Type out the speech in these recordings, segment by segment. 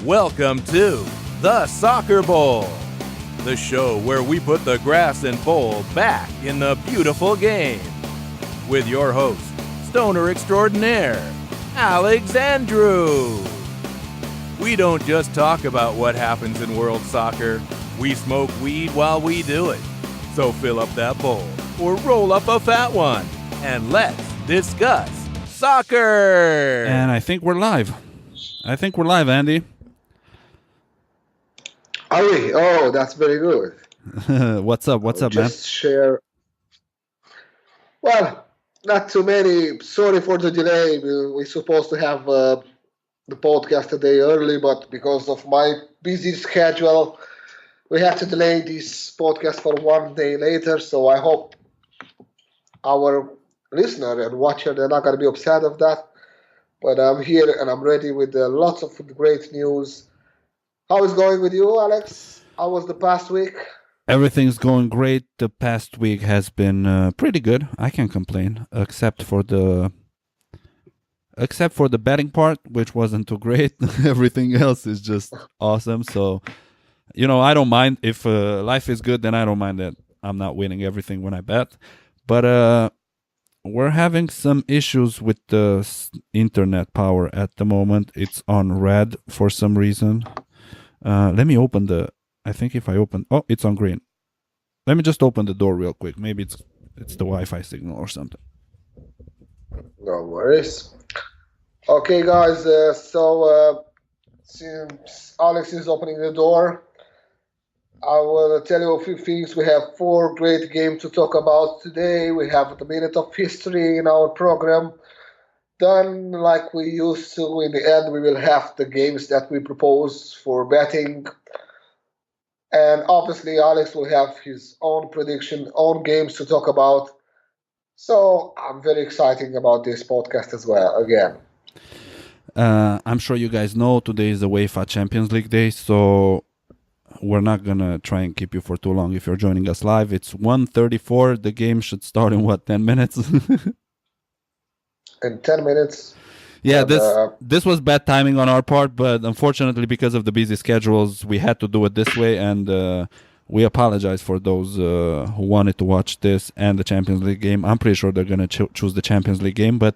Welcome to the Soccer Bowl, the show where we put the grass and bowl back in the beautiful game. With your host, stoner extraordinaire, Alex Andrew. We don't just talk about what happens in world soccer, we smoke weed while we do it. So fill up that bowl or roll up a fat one and let's discuss soccer. And I think we're live. Andy. Are we? Oh, that's very good. What's up, man? Just share. Well, not too many. Sorry for the delay. We're supposed to have the podcast a day early, but because of my busy schedule, we had to delay this podcast for one day later. So I hope our listener and watcher, they're not going to be upset of that. But I'm here and I'm ready with lots of great news. How is it going with you, Alex? How was the past week? Everything's going great. The past week has been pretty good. I can't complain, except for the betting part, which wasn't too great. Everything else is just awesome. So, I don't mind. If life is good, then I don't mind that I'm not winning everything when I bet. But we're having some issues with the internet power at the moment. It's on red for some reason. Let me open oh, it's on green. Let me just open the door real quick. Maybe it's the Wi-Fi signal or something. No worries. Okay, guys. Since Alex is opening the door, I will tell you a few things. We have 4 great games to talk about today. We have the minute of history in our program. Then, like we used to, in the end, we will have the games that we propose for betting. And obviously, Alex will have his own prediction, own games to talk about. So I'm very excited about this podcast as well, again. I'm sure you guys know today is the UEFA Champions League day, so we're not going to try and keep you for too long if you're joining us live. It's 1:34. The game should start in, 10 minutes? In 10 minutes. Yeah, this was bad timing on our part, but unfortunately, because of the busy schedules, we had to do it this way, and we apologize for those who wanted to watch this and the Champions League game. I'm pretty sure they're going to choose the Champions League game, but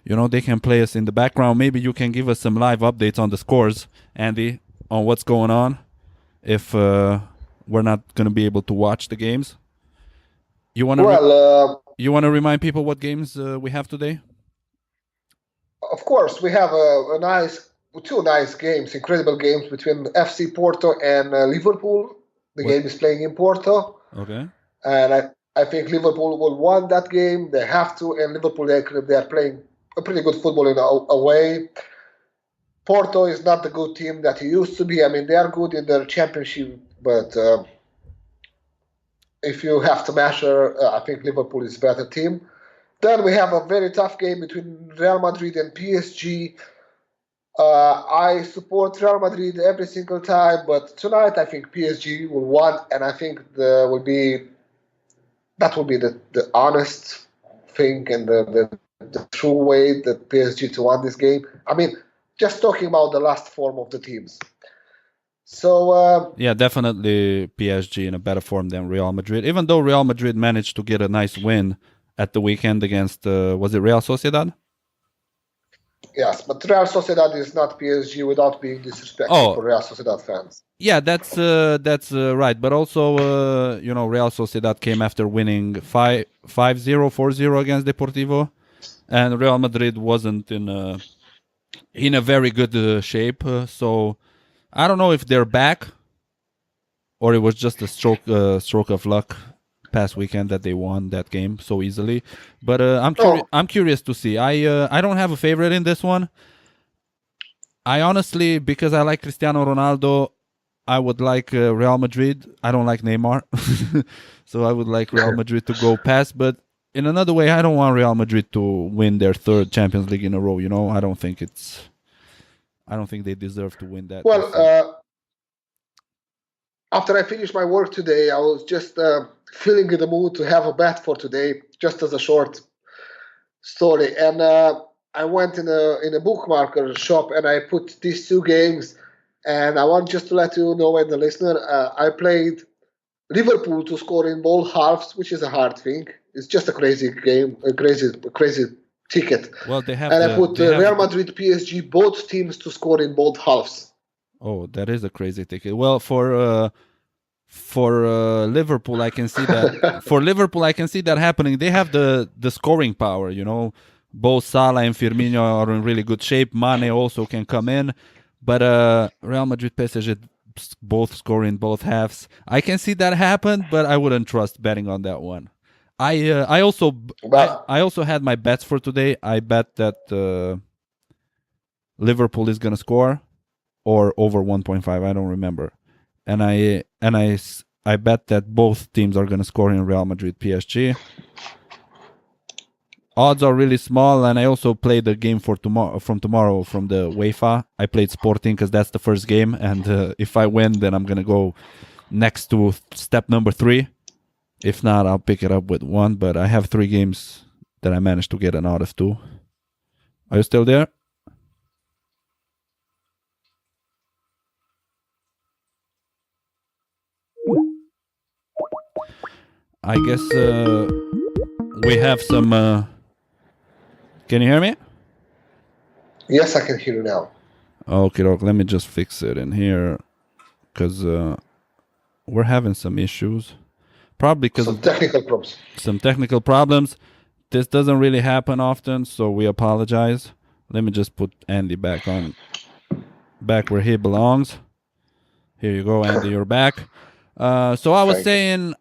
they can play us in the background. Maybe you can give us some live updates on the scores, Andy, on what's going on if we're not going to be able to watch the games. You want to remind people what games we have today? Of course, we have two nice games, incredible games between FC Porto and Liverpool. The game is playing in Porto. Okay. And I think Liverpool will win that game. They have to, and Liverpool, they are playing a pretty good football in away. Porto is not the good team that he used to be. I mean, they are good in their championship, but if you have to measure, I think Liverpool is a better team. Then we have a very tough game between Real Madrid and PSG. I support Real Madrid every single time, but tonight I think PSG will win, and I think that will be the honest thing and the true way that PSG to win this game. I mean, just talking about the last form of the teams. So yeah, definitely PSG in a better form than Real Madrid. Even though Real Madrid managed to get a nice win at the weekend against, was it Real Sociedad? Yes, but Real Sociedad is not PSG without being disrespectful for Real Sociedad fans. Yeah, that's right. But also, Real Sociedad came after winning 5-0, 4-0 against Deportivo, and Real Madrid wasn't in a very good shape. So I don't know if they're back, or it was just a stroke of luck past weekend that they won that game so easily. But I'm curious to see. I don't have a favorite in this one. I honestly, because I like Cristiano Ronaldo, I would like Real Madrid. I don't like Neymar, so I would like Real Madrid to go past. But in another way, I don't want Real Madrid to win their 3rd Champions League in a row. I don't think they deserve to win that. Well, after I finished my work today, I was just feeling in the mood to have a bet for today, just as a short story. And I went in a bookmarker shop and I put these 2 games, And I want just to let you know, and the listener, I played Liverpool to score in both halves, which is a hard thing. It's just a crazy game, a crazy ticket. Well, they have. And I put Real Madrid, PSG, both teams to score in both halves. Oh, that is a crazy ticket. Well, for Liverpool, I can see that. For Liverpool, I can see that happening. They have the scoring power. You know, both Salah and Firmino are in really good shape. Mane also can come in, but Real Madrid, PSG, both score in both halves. I can see that happen, but I wouldn't trust betting on that one. I also had my bets for today. I bet that Liverpool is gonna score or over 1.5. I don't remember, and I bet that both teams are gonna score in Real Madrid PSG. Odds are really small, and I also played the game for tomorrow from the UEFA. I played Sporting because that's the first game, and if I win, then I'm gonna go next to step number 3. If not, I'll pick it up with 1. But I have 3 games that I managed to get an out of 2. Are you still there? I guess we have some. Can you hear me? Yes, I can hear you now. Okay, let me just fix it in here because we're having some issues. Probably because some technical problems. Some technical problems. This doesn't really happen often, so we apologize. Let me just put Andy back where he belongs. Here you go, Andy. You're back. So I was saying,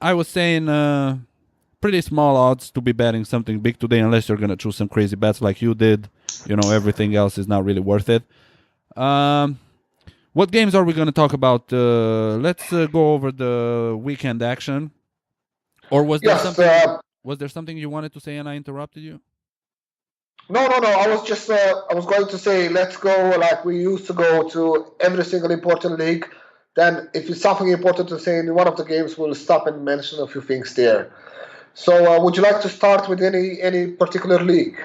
pretty small odds to be betting something big today, unless you're gonna choose some crazy bets like you did. You know, everything else is not really worth it. What games are we gonna talk about? Let's go over the weekend action. Or was there something you wanted to say and I interrupted you? No. I was going to say, let's go like we used to go to every single important league. Then if it's something important to say in one of the games, we'll stop and mention a few things there. So would you like to start with any particular league?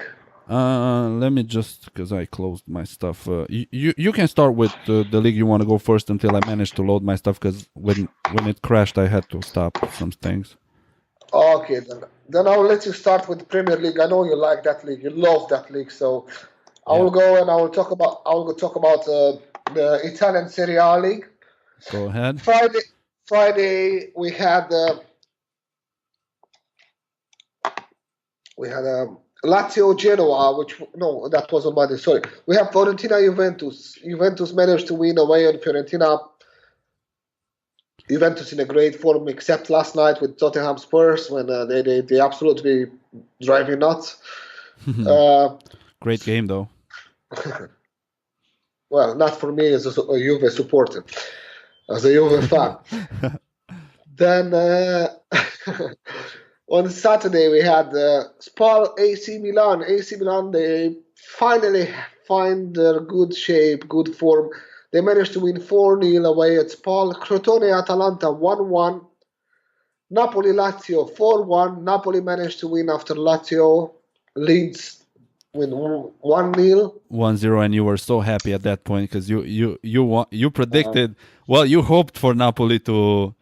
Let me just, because I closed my stuff. You can start with the league you want to go first until I manage to load my stuff, because when it crashed, I had to stop some things. Okay, then I'll let you start with the Premier League. I know you like that league. You love that league. So I will go and I will talk about the Italian Serie A league. Go ahead. Friday we had Lazio Genoa, that was on Monday. Sorry, we have Fiorentina Juventus. Juventus managed to win away on Fiorentina. Juventus in a great form, except last night with Tottenham Spurs when they absolutely drive you nuts. Great game though. Well, not for me as a Juve supporter, as a Juve fan. Then on Saturday we had Spal AC Milan. AC Milan, they finally find their good shape, good form. They managed to win 4-0 away at Spal. Crotone Atalanta 1-1. Napoli Lazio 4-1. Napoli managed to win after Lazio leads with 1-0. 1-0, and you were so happy at that point because you predicted, you hoped for Napoli to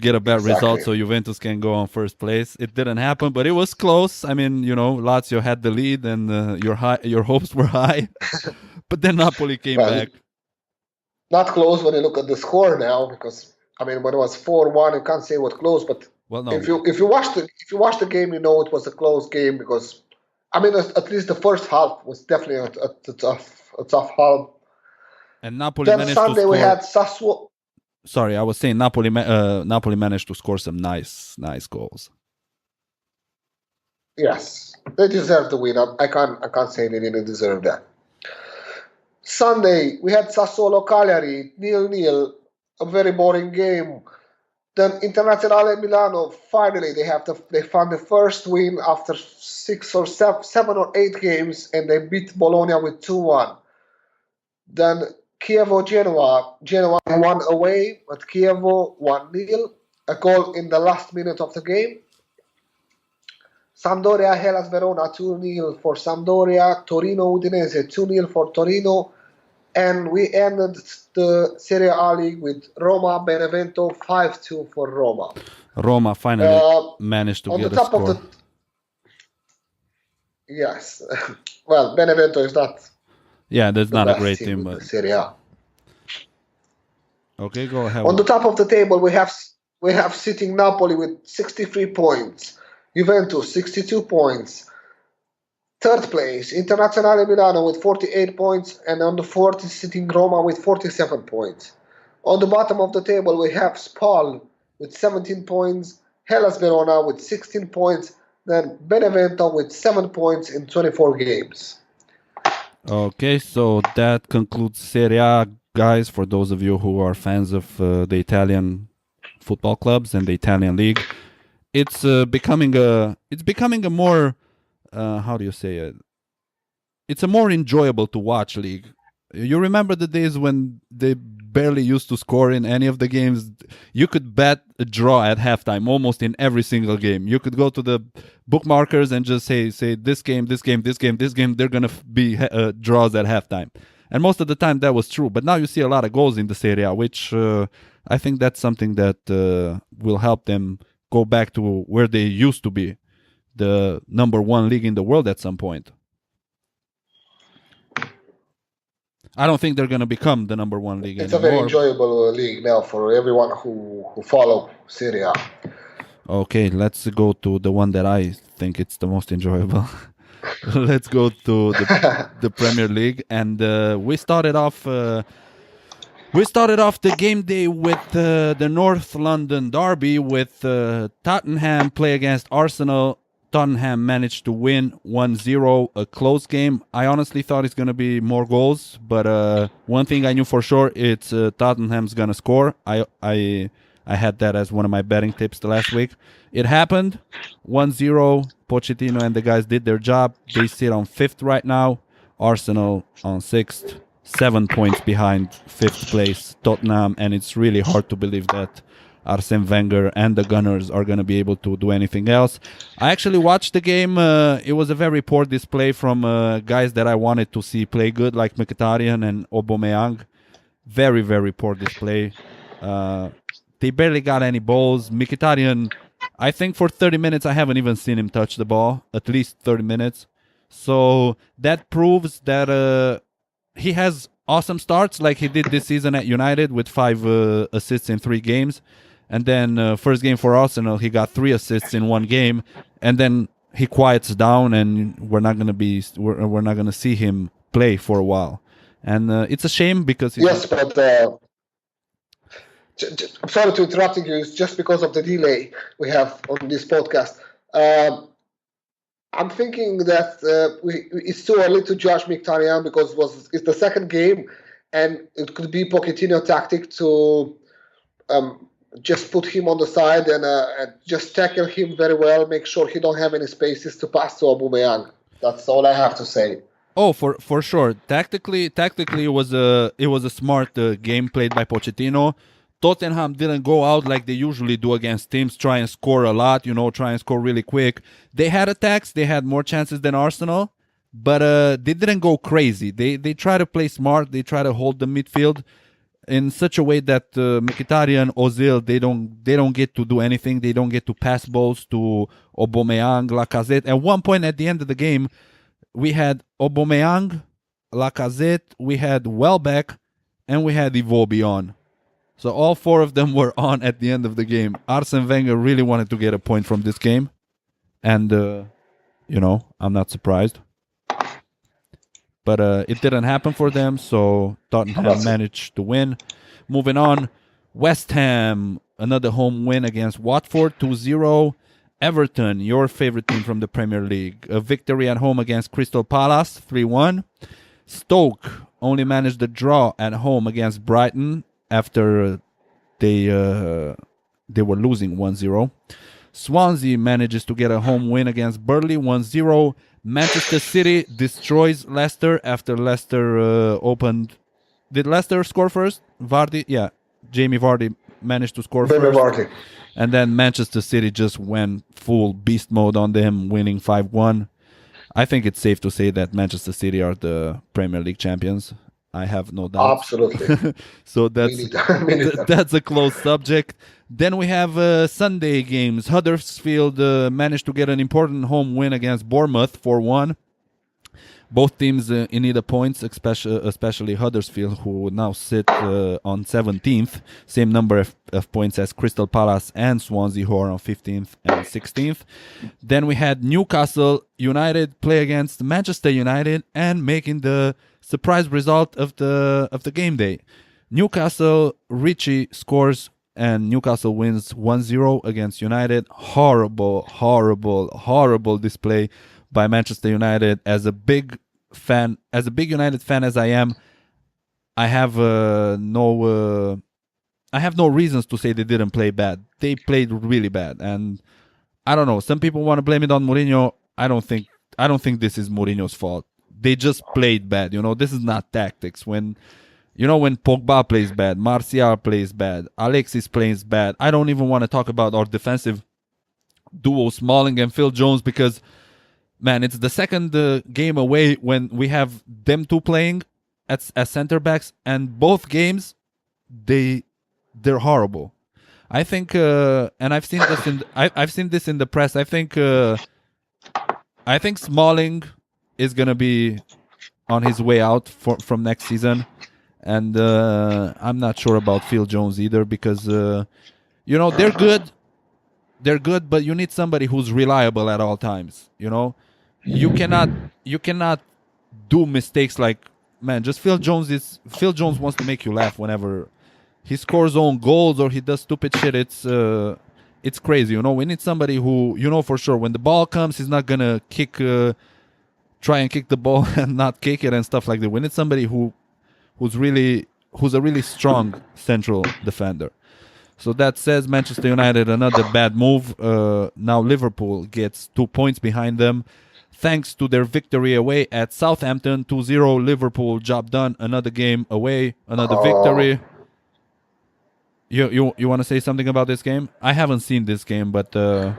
get a bad result so Juventus can go on first place. It didn't happen, but it was close. I mean, Lazio had the lead and your hopes were high, but then Napoli came back. Not close when you look at the score now, because I mean when it was 4-1, you can't say it was close. But if you watch the game, it was a close game because I mean at least the first half was definitely a tough half. And Napoli then managed Sunday to score. We had Sassuolo. Sorry, I was saying Napoli managed to score some nice goals. Yes, they deserve the win. I can't say they didn't deserve that. Sunday, we had Sassuolo Cagliari, 0-0, a very boring game. Then Internazionale Milano, finally, they found the first win after 7 or 8 games, and they beat Bologna with 2-1. Then Chievo Genoa won away, but Chievo 1-0, a goal in the last minute of the game. Sampdoria Hellas Verona 2-0 for Sampdoria. Torino Udinese 2-0 for Torino. And we ended the Serie A League with Roma Benevento 5-2 for Roma. Roma finally managed to on get the a top score. of the Yes. Well, Benevento is not that's the not a best great team team, in but the Serie A. okay, go ahead. On the top of the table, we have sitting Napoli with 63 points, Juventus 62 points. Third place, Internazionale Milano with 48 points, and on the fourth is sitting Roma with 47 points. On the bottom of the table, we have Spal with 17 points, Hellas Verona with 16 points, then Benevento with 7 points in 24 games. Okay, so that concludes Serie A, guys. For those of you who are fans of the Italian football clubs and the Italian league, it's becoming a more how do you say it? It's a more enjoyable to watch league. You remember the days when they barely used to score in any of the games? You could bet a draw at halftime almost in every single game. You could go to the bookmarkers and just say this game, they're going to be draws at halftime. And most of the time that was true. But now you see a lot of goals in the Serie A, which I think that's something that will help them go back to where they used to be, the number one league in the world at some point. I don't think they're going to become the number one league It's anymore. a very enjoyable league now for everyone who follow Serie A. Okay, let's go to the one that I think it's the most enjoyable. Let's go to the Premier League, and we started off the game day with the North London derby with Tottenham play against Arsenal. Tottenham managed to win 1-0, a close game. I honestly thought it's going to be more goals, but one thing I knew for sure, it's Tottenham's going to score. I had that as one of my betting tips the last week. It happened, 1-0. Pochettino and the guys did their job. They sit on 5th right now. Arsenal on 6th, 7 points behind 5th place Tottenham, and it's really hard to believe that Arsene Wenger and the Gunners are going to be able to do anything else. I actually watched the game. It was a very poor display from guys that I wanted to see play good, like Mkhitaryan and Aubameyang. Very, very poor display. They barely got any balls. Mkhitaryan, I think for 30 minutes, I haven't even seen him touch the ball. At least 30 minutes. So that proves that he has awesome starts like he did this season at United with 5 assists in 3 games. And then first game for Arsenal, he got 3 assists in 1 game, and then he quiets down, and we're not gonna see him play for a while. And it's a shame because but I'm sorry to interrupting you. It's just because of the delay we have on this podcast. I'm thinking that it's too early to judge Mkhitaryan because it's the second game, and it could be Pochettino tactic to just put him on the side and just tackle him very well, make sure he don't have any spaces to pass to Aubameyang. That's all I have to say. Oh, for sure. Tactically, it was a smart game played by Pochettino. Tottenham didn't go out like they usually do against teams, try and score a lot, try and score really quick. They had attacks, they had more chances than Arsenal, but they didn't go crazy. They try to play smart, they try to hold the midfield in such a way that Mkhitaryan, Ozil, they don't get to do anything. They don't get to pass balls to Aubameyang, Lacazette. At one point at the end of the game, we had Aubameyang, Lacazette, we had Welbeck, and we had Iwobi on. So all 4 of them were on at the end of the game. Arsene Wenger really wanted to get a point from this game. And, I'm not surprised. But it didn't happen for them, so Tottenham managed to win. Moving on, West Ham, another home win against Watford, 2-0. Everton, your favorite team from the Premier League, a victory at home against Crystal Palace, 3-1. Stoke only managed a draw at home against Brighton after they were losing 1-0. Swansea manages to get a home win against Burnley, 1-0. Manchester City destroys Leicester after Leicester opened. Did Leicester score first? Vardy? Yeah. Jamie Vardy managed to score first. Vardy. And then Manchester City just went full beast mode on them, winning 5-1. I think it's safe to say that Manchester City are the Premier League champions. I have no doubt. Absolutely. So that's Me neither. that's a close subject. Then we have Sunday games. Huddersfield managed to get an important home win against Bournemouth 4-1. Both teams in need of points, especially Huddersfield, who now sit on 17th, same number of points as Crystal Palace and Swansea, who are on 15th and 16th. Then we had Newcastle United play against Manchester United and making the surprise result of the game day. Newcastle, Richie scores and Newcastle wins 1-0 against United. Horrible display by Manchester United. As a big United fan as I am, I have no reasons to say they didn't play bad. They played really bad, and I don't know. Some people want to blame it on Mourinho. I don't think this is Mourinho's fault. They just played bad. This is not tactics. When Pogba plays bad, Martial plays bad, Alexis plays bad. I don't even want to talk about our defensive duo, Smalling and Phil Jones, because man, it's the second game away when we have them two playing as center backs, and both games they're horrible. I think, and I've seen this in the press. I think Smalling is gonna be on his way out from next season, and I'm not sure about Phil Jones either, because they're good, but you need somebody who's reliable at all times. You cannot do mistakes like, man, just Phil Jones wants to make you laugh whenever he scores own goals or he does stupid shit. It's crazy. We need somebody who, for sure, when the ball comes, he's not gonna try and kick the ball and not kick it and stuff like that. We need somebody who's a really strong central defender. So that says Manchester United, another bad move. Now Liverpool gets 2 points behind them, thanks to their victory away at Southampton, 2-0. Liverpool, job done. Another game away, another victory. You want to say something about this game? I haven't seen this game, but yeah.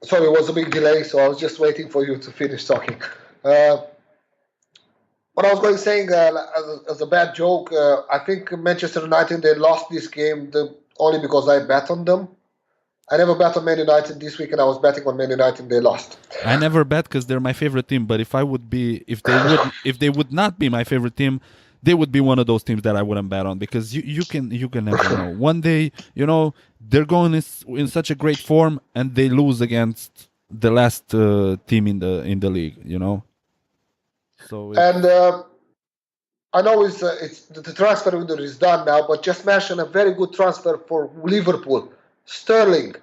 Sorry, it was a big delay, so I was just waiting for you to finish talking. What I was going to say, as a bad joke, I think Manchester United, they lost this game only because I bet on them. I never bet on Man United this week, and I was betting on Man United, and they lost. I never bet because they're my favorite team. But if they would not be my favorite team, they would be one of those teams that I wouldn't bet on, because you can never know. One day, they're going in such a great form, and they lose against the last team in the league. So I know it's the transfer window is done now, but just mention a very good transfer for Liverpool. Sterling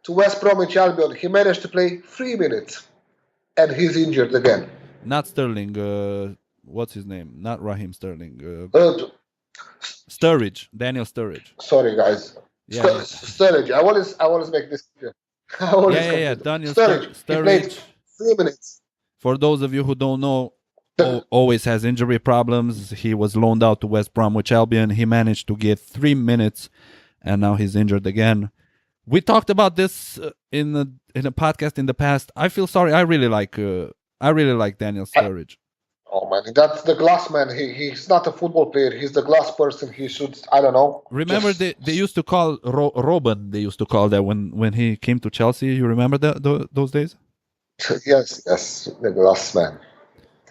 to West Bromwich Albion. He managed to play 3 minutes, and he's injured again. Not Sterling. What's his name? Not Raheem Sterling. Sturridge. Daniel Sturridge. Sorry, guys. Yeah, Sturridge. I always make this clear. Daniel Sturridge. He played 3 minutes. For those of you who don't know, always has injury problems. He was loaned out to West Bromwich Albion. He managed to get 3 minutes, and now he's injured again. We talked about this in a podcast in the past. I feel sorry. I really like Daniel Sturridge. Oh man, that's the glass man. He's not a football player. He's the glass person. He should, I don't know. Remember they used to call Robin. They used to call that when he came to Chelsea. You remember those days? Yes, the glass man.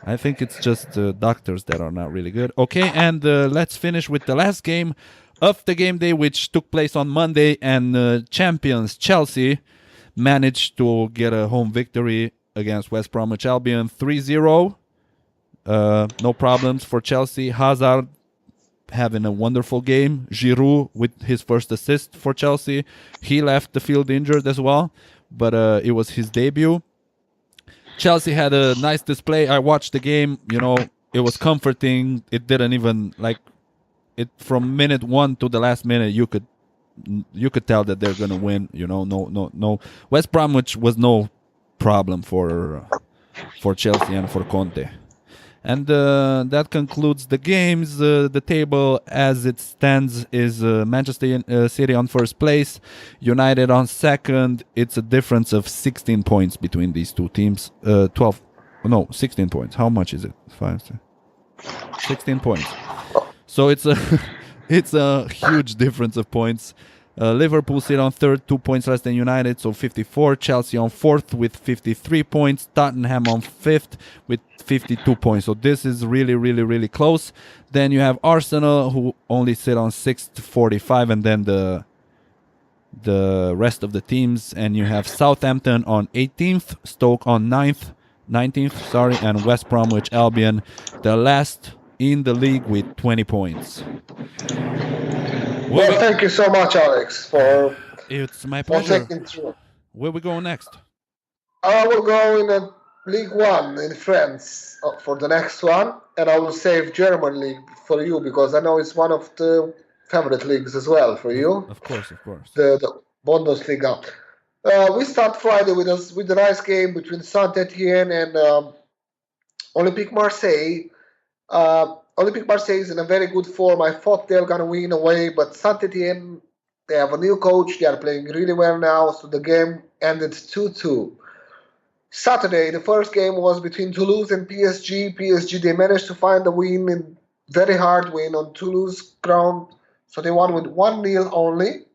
I think it's just doctors that are not really good. Okay, and let's finish with the last game of the game day, which took place on Monday, and champions Chelsea managed to get a home victory against West Bromwich Albion 3-0. No problems for Chelsea. Hazard having a wonderful game. Giroud with his first assist for Chelsea. He left the field injured as well, but it was his debut. Chelsea had a nice display. I watched the game. It was comforting. It didn't even from minute 1 to the last minute. You could tell that they're gonna win. No. West Bromwich was no problem for Chelsea and for Conte. And that concludes the games. The table as it stands is Manchester City on first place, United on second. It's a difference of 16 points between these two teams. 16 points. How much is it? 16 points. So it's a huge difference of points. Liverpool sit on third, 2 points less than United, so 54. Chelsea on fourth with 53 points. Tottenham on fifth with 52 points. So this is really, really, really close. Then you have Arsenal, who only sit on sixth, 45, and then the rest of the teams. And you have Southampton on 18th, Stoke on 19th, and West Bromwich Albion, the last in the league with 20 points. Well, thank you so much, Alex, for it's my pleasure. taking through. Where we go next? I will go in the Ligue 1 in France for the next one, and I will save German league for you because I know it's one of the favorite leagues as well for you. Of course. The Bundesliga. We start Friday with a nice game between Saint-Etienne and Olympique Marseille. Olympique Marseille is in a very good form. I thought they were going to win away, but Saint-Etienne, they have a new coach. They are playing really well now, so the game ended 2-2. Saturday, the first game was between Toulouse and PSG. PSG, they managed to find a win, very hard win on Toulouse ground, so they won with 1-0 only.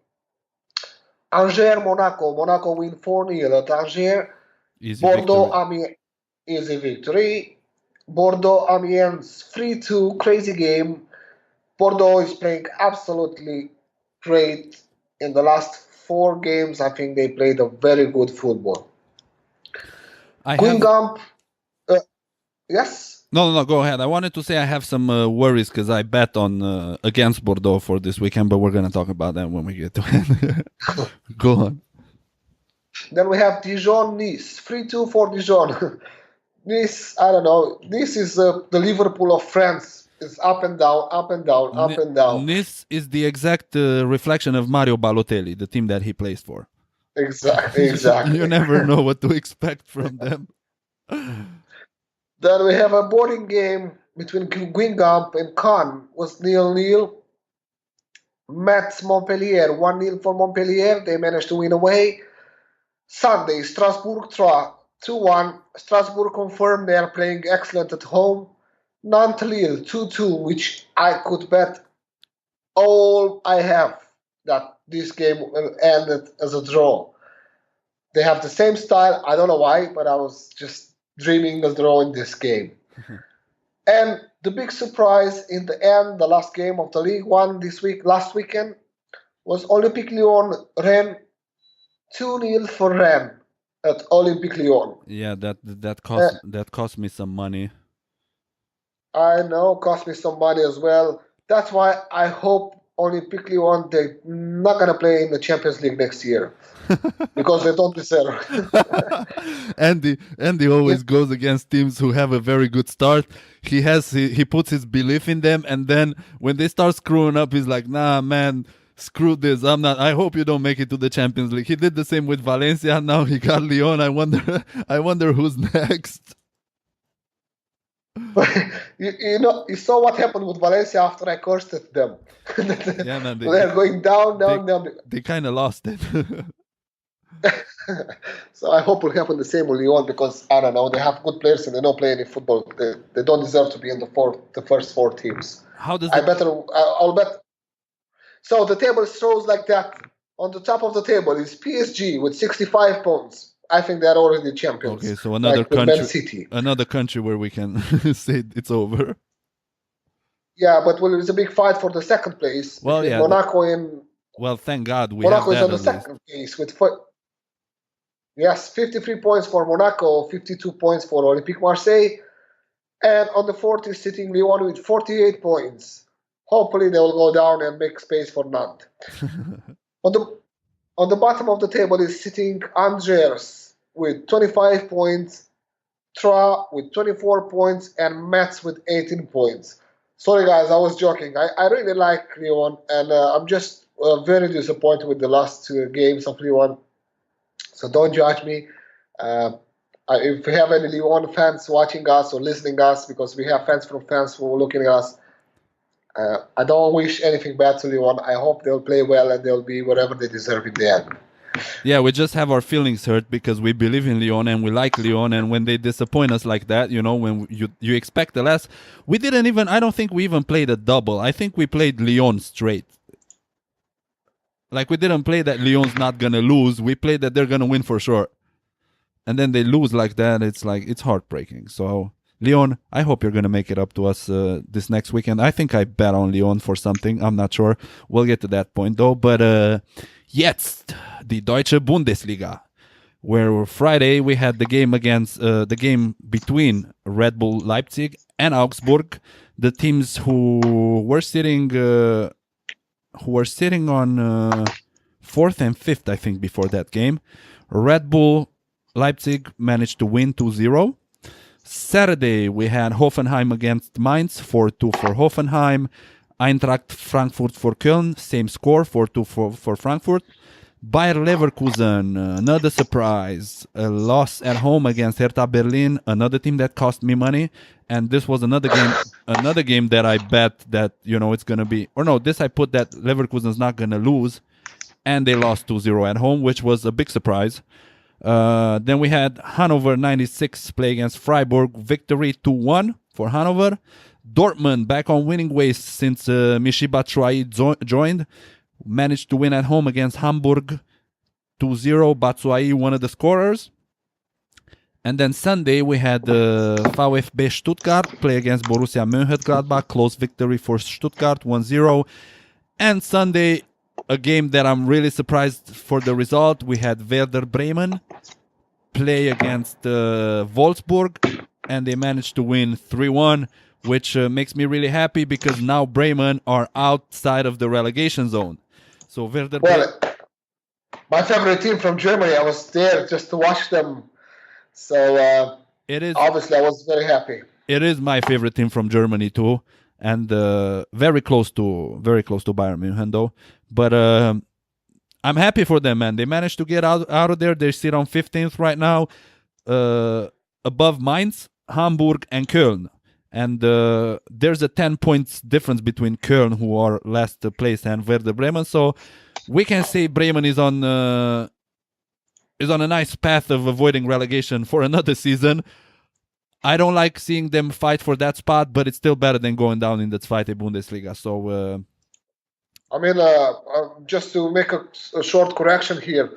Angers, Monaco. Monaco win 4-0 at Angers. Easy Bordeaux, victory. Amiens, easy victory. Bordeaux, Amiens, 3-2, crazy game. Bordeaux is playing absolutely great. In the last 4 games, I think they played a very good football. Guingamp, yes? No, go ahead. I wanted to say I have some worries because I bet on against Bordeaux for this weekend, but we're going to talk about that when we get to it. Go on. Then we have Dijon-Nice, 3-2 for Dijon. Nice, I don't know. Nice is the Liverpool of France. It's up and down, up and down, up and down. Nice is the exact reflection of Mario Balotelli, the team that he plays for. Exactly. You never know what to expect from them. Then we have a boring game between Guingamp and Caen. Was 0-0. Metz, Montpellier, 1-0 for Montpellier. They managed to win away. Sunday, Strasbourg, 2-1. Strasbourg confirmed they are playing excellent at home. Nantes-Lille, 2-2, which I could bet all I have that this game will end as a draw. They have the same style. I don't know why, but I was just dreaming of draw in this game. And the big surprise in the end, the last game of the Ligue 1 last weekend, was Olympique Lyon Rennes, 2-0 for Rennes at Olympique Lyon. Yeah, that cost me some money. I know, cost me some money as well. That's why I hope Olympique Lyon, they're not going to play in the Champions League next year. Because they don't deserve. Andy always goes against teams who have a very good start. He puts his belief in them, and then when they start screwing up, he's like, nah, man, screw this. I hope you don't make it to the Champions League. He did the same with Valencia. Now he got Lyon. I wonder who's next. you saw what happened with Valencia after I cursed at them. Yeah, man. They're going down. They kind of lost it. So I hope it will happen the same with Lyon because, I don't know, they have good players and they don't play any football. They don't deserve to be in the first 4 teams. I'll bet. So the table shows like that. On the top of the table is PSG with 65 points. I think they're already champions. Okay, so another country, Man City. Another country where we can say it's over. Yeah, but it's a big fight for the second place. Well, yeah. Monaco and thank God Monaco is have on the that second place with 53 points for Monaco, 52 points for Olympique Marseille, and on the fourth is sitting Lyon with 48 points. Hopefully they will go down and make space for Nantes. On the bottom of the table is sitting Angers with 25 points, Troyes with 24 points, and Metz with 18 points. Sorry, guys, I was joking. I really like Lyon, and I'm just very disappointed with the last 2 games of Lyon. So don't judge me. If we have any Lyon fans watching us or listening us, because we have fans from France who are looking at us, I don't wish anything bad to Lyon. I hope they'll play well and they'll be whatever they deserve in the end. Yeah, we just have our feelings hurt because we believe in Lyon and we like Lyon, and when they disappoint us like that, when you expect the less. We didn't even. I don't think we even played a double. I think we played Lyon straight. Like we didn't play that Lyon's not gonna lose. We played that they're gonna win for sure, and then they lose like that. It's heartbreaking. So Lyon, I hope you're gonna make it up to us this next weekend. I think I bet on Lyon for something. I'm not sure. We'll get to that point though. But jetzt die Deutsche Bundesliga, where Friday we had the game between Red Bull Leipzig and Augsburg, the teams who were sitting on fourth and fifth, I think, before that game. Red Bull Leipzig managed to win 2-0. Saturday we had Hoffenheim against Mainz, 4-2 for Hoffenheim. Eintracht Frankfurt for Köln, same score, 4-2 for Frankfurt. Bayer Leverkusen, another surprise, a loss at home against Hertha Berlin, another team that cost me money. And this was another game that I bet that, it's going to be, or no, this I put that Leverkusen's not going to lose. And they lost 2-0 at home, which was a big surprise. Then we had Hannover 96 play against Freiburg, victory 2-1 for Hannover. Dortmund back on winning ways since Michy Batshuayi joined. Managed to win at home against Hamburg 2-0. Batshuayi, one of the scorers. And then Sunday we had VfB Stuttgart play against Borussia Mönchengladbach. Close victory for Stuttgart 1-0. And Sunday, a game that I'm really surprised for the result. We had Werder Bremen play against Wolfsburg. And they managed to win 3-1. Which makes me really happy because now Bremen are outside of the relegation zone. So Werder Bremen... my favorite team from Germany, I was there just to watch them. So obviously I was very happy. It is my favorite team from Germany too, and very close to Bayern Munich though. But I'm happy for them, man. They managed to get out of there. They sit on 15th right now, above Mainz, Hamburg, and Köln. And there's a 10 points difference between Köln, who are last place, and Werder Bremen. So we can say Bremen is on a nice path of avoiding relegation for another season. I don't like seeing them fight for that spot, but it's still better than going down in the Zweite Bundesliga. So, just to make a short correction here,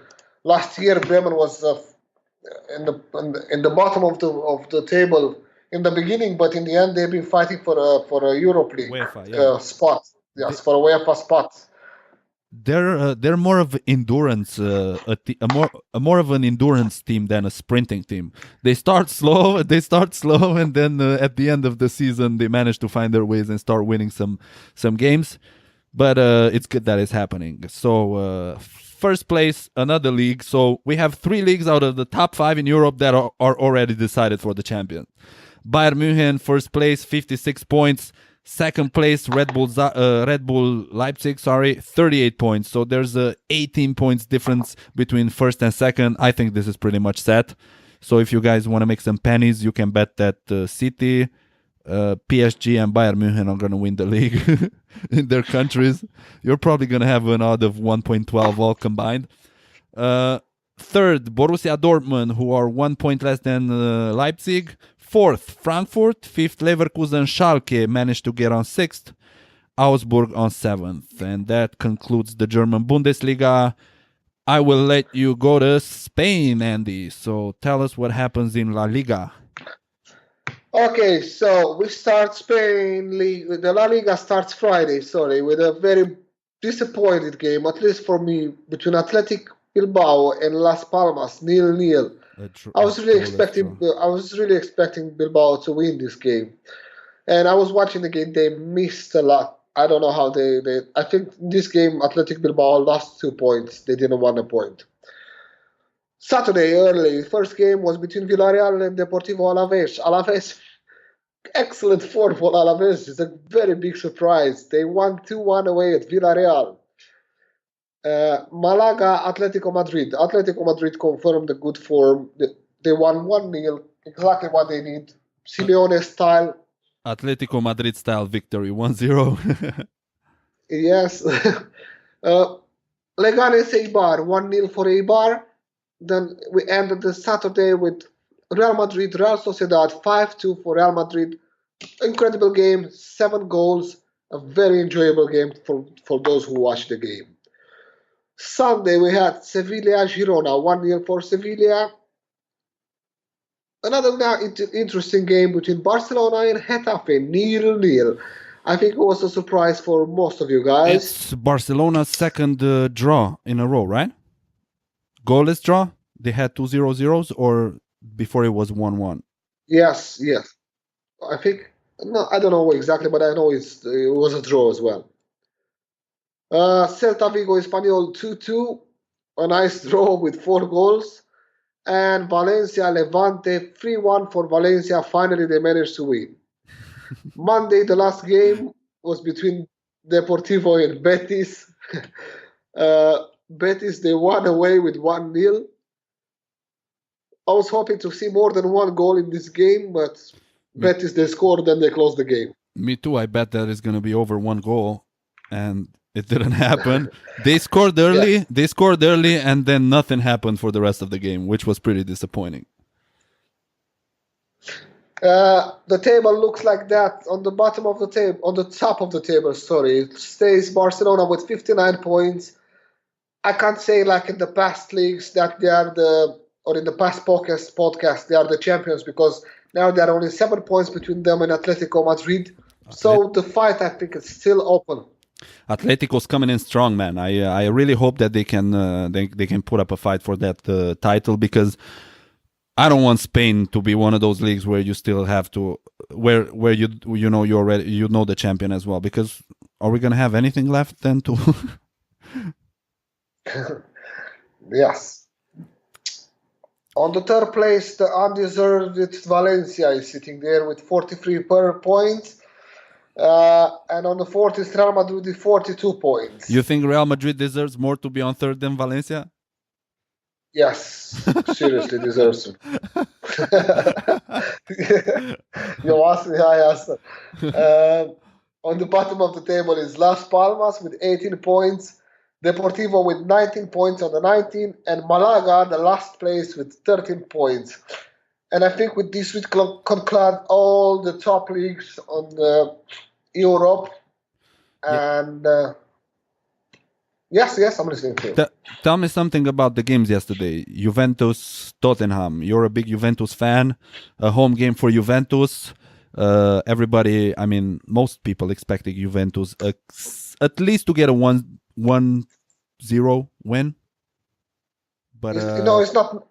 last year Bremen was in the bottom of the table in the beginning, but in the end they've been fighting for a Europe League spot. Yes, for a UEFA spot. They're more of endurance, more of an endurance team than a sprinting team. They start slow, and then at the end of the season they manage to find their ways and start winning some games. But it's good that it's happening. So first place, another league. So we have 3 leagues out of the top 5 in Europe that are already decided for the champion. Bayern Munich, first place, 56 points. Second place, Red Bull Leipzig, 38 points. So there's a 18 points difference between first and second. I think this is pretty much set. So if you guys want to make some pennies, you can bet that City, PSG, and Bayern Munich are going to win the league in their countries. You're probably going to have an odd of 1.12 all combined. Third, Borussia Dortmund, who are 1 point less than Leipzig. Fourth, Frankfurt. Fifth, Leverkusen. Schalke managed to get on 6th. Augsburg on 7th. And that concludes the German Bundesliga. I will let you go to Spain, Andy. So tell us what happens in La Liga. Okay, so we start Spain League. The La Liga starts Friday, with a very disappointed game, at least for me, between Athletic Bilbao and Las Palmas, 0-0. I was really expecting Bilbao to win this game, and I was watching the game. They missed a lot. I don't know how they I think this game Athletic Bilbao lost 2 points. They didn't win a point. Saturday early, first game was between Villarreal and Deportivo Alavés. Alavés, excellent form for Alavés. It's a very big surprise. They won 2-1 away at Villarreal. Malaga, Atletico Madrid. Atletico Madrid confirmed the good form. They won 1-0, exactly what they need. Simeone style. Atletico Madrid style victory, 1-0. Yes. Leganes Eibar, 1-0 for Eibar. Then we ended the Saturday with Real Madrid, Real Sociedad, 5-2 for Real Madrid. Incredible game, 7 goals, a very enjoyable game for those who watched the game. Sunday we had Sevilla Girona, 1-0 for Sevilla. Another interesting game between Barcelona and Getafe, 0-0. I think it was a surprise for most of you guys. It's Barcelona's second draw in a row, right? Goalless draw? They had 2 0-0s, or before it was 1-1? Yes. I think, no, I don't know exactly, but I know it was a draw as well. Celta Vigo Espanyol 2-2, a nice draw with 4 goals. And Valencia Levante 3-1 for Valencia. Finally, they managed to win. Monday, the last game was between Deportivo and Betis. Betis, they won away with 1-0. I was hoping to see more than 1 goal in this game, but Betis, they scored and they closed the game. Me too. I bet that it's going to be over 1 goal, and it didn't happen. They scored early. Yeah. And then nothing happened for the rest of the game, which was pretty disappointing. The table looks like that. On the bottom of the table, on the top of the table, it stays Barcelona with 59 points. I can't say like in the past leagues that they are or in the past podcast, they are the champions, because now there are only 7 points between them and Atletico Madrid. So the fight, I think, is still open. Atletico's coming in strong, man. I really hope that they can put up a fight for that title, because I don't want Spain to be one of those leagues where you still have to where you know you're already the champion as well. Because are we gonna have anything left then to? Yes. On the third place, the undeserved Valencia is sitting there with 43 points. And on the fourth is Real Madrid with 42 points. You think Real Madrid deserves more to be on third than Valencia? Yes, seriously deserves it. You asked me, I asked. On the bottom of the table is Las Palmas with 18 points, Deportivo with 19 points on the 19, and Malaga, the last place, with 13 points. And I think with this we conclude all the top leagues on Europe. And yes, I'm listening to you. Tell me something about the games yesterday. Juventus, Tottenham. You're a big Juventus fan. A home game for Juventus. Everybody, I mean, most people expecting Juventus at least to get a 1-0 win. But it's not.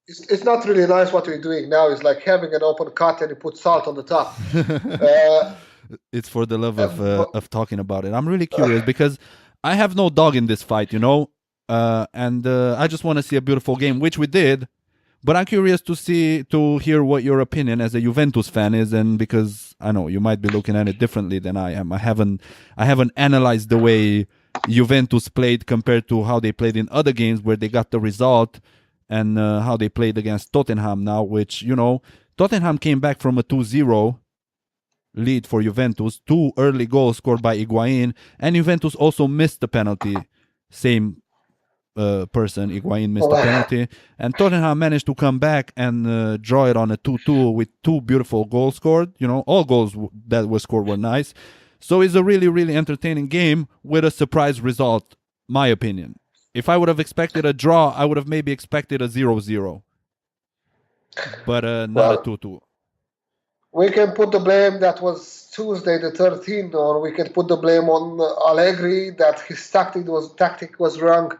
It's not really nice what we're doing now. It's like having an open cut and you put salt on the top. It's for the love of talking about it. I'm really curious because I have no dog in this fight, and I just want to see a beautiful game, which we did. But I'm curious to hear what your opinion as a Juventus fan is, and because I know you might be looking at it differently than I am. I haven't analyzed the way Juventus played compared to how they played in other games where they got the result, and how they played against Tottenham now, which, Tottenham came back from a 2-0 lead for Juventus, 2 early goals scored by Higuain, and Juventus also missed the penalty. Same person, Higuain missed the penalty, and Tottenham managed to come back and draw it on a 2-2 with 2 beautiful goals scored. All goals that were scored were nice. So it's a really, really entertaining game with a surprise result, my opinion. If I would have expected a draw, I would have maybe expected a 0-0. But not a 2-2. We can put the blame that was Tuesday the 13th, or we can put the blame on Allegri that his tactic was wrong.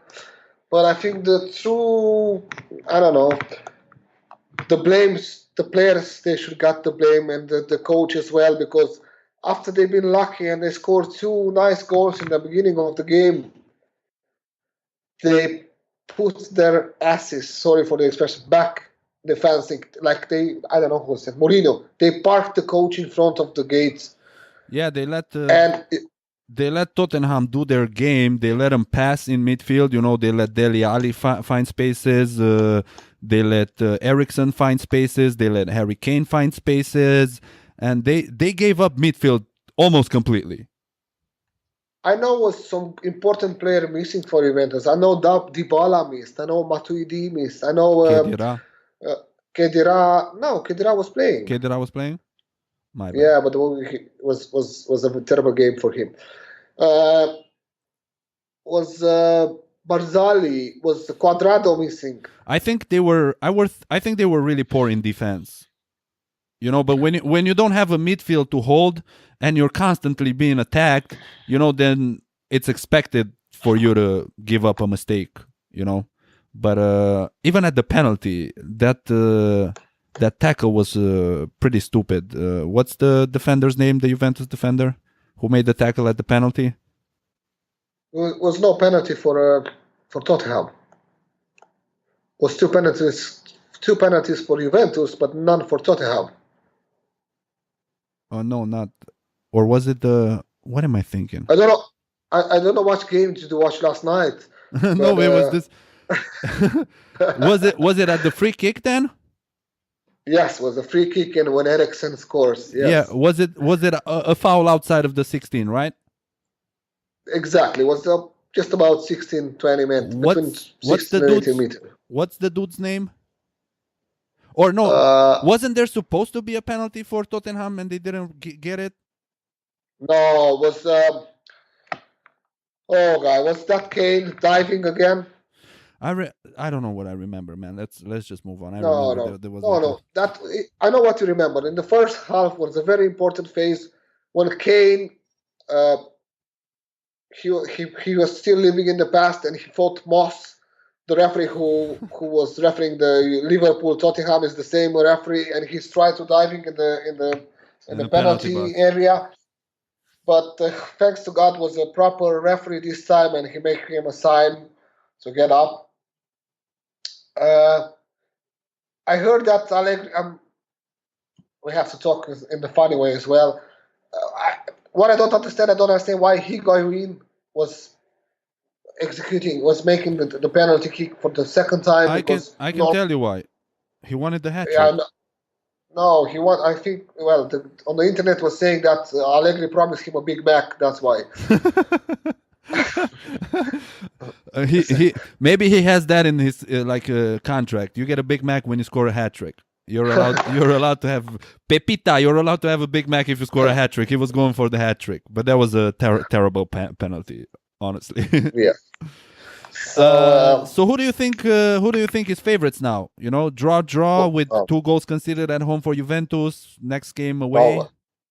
But I think the players, they should get the blame, and the coach as well, because after they've been lucky and they scored 2 nice goals in the beginning of the game, they put their asses, sorry for the expression, back defensing. Like I don't know who said, Mourinho. They parked the coach in front of the gates. Yeah, they let Tottenham do their game. They let them pass in midfield. They let Dele Alli find spaces. They let Eriksen find spaces. They let Harry Kane find spaces. And they gave up midfield almost completely. I know was some important player missing for Juventus. I know Dybala missed. I know Matuidi missed. I know Khedira. No, Khedira was playing. Khedira was playing. My bad. Yeah, but it was a terrible game for him. Was Barzali, was Quadrado missing? I think they were. I think they were really poor in defense. But when you don't have a midfield to hold and you're constantly being attacked, then it's expected for you to give up a mistake. But even at the penalty, that tackle was pretty stupid. What's the defender's name? The Juventus defender who made the tackle at the penalty? It was no penalty for Tottenham. It was two penalties for Juventus, but none for Tottenham. Oh no, not. Or was it the? What am I thinking? I don't know. I don't know what game did you watch last night. No, it was this. Was it at the free kick then? Yes, it was a free kick, and when Eriksen scores. Yes. Yeah, was it a foul outside of the 16, right? Exactly. It was just about 16-20 minutes. What's the dude's name? Or no, wasn't there supposed to be a penalty for Tottenham and they didn't get it? No, it was was that Kane diving again? I don't know what I remember, man. Let's just move on. No. I know what you remember. In the first half was a very important phase when Kane he was still living in the past and he fought Moss. The referee who was refereeing the Liverpool Tottenham is the same referee, and he's tried to diving in the penalty area. But thanks to God, was a proper referee this time, and he made him a sign to get up. I heard that Allegri. We have to talk in the funny way as well. What I don't understand why Higuain was making the penalty kick for the second time. I can tell you why. He wanted the hat trick. Yeah, no, he want. I think. Well, on the internet was saying that Allegri promised him a Big Mac. That's why. Maybe he has that in his contract. You get a Big Mac when you score a hat trick. You're allowed to have Pepita. You're allowed to have a Big Mac if you score a hat trick. He was going for the hat trick, but that was a terrible penalty, honestly. Yeah. So who do you think is favorites now? Draw with 2 goals conceded at home for Juventus. Next game away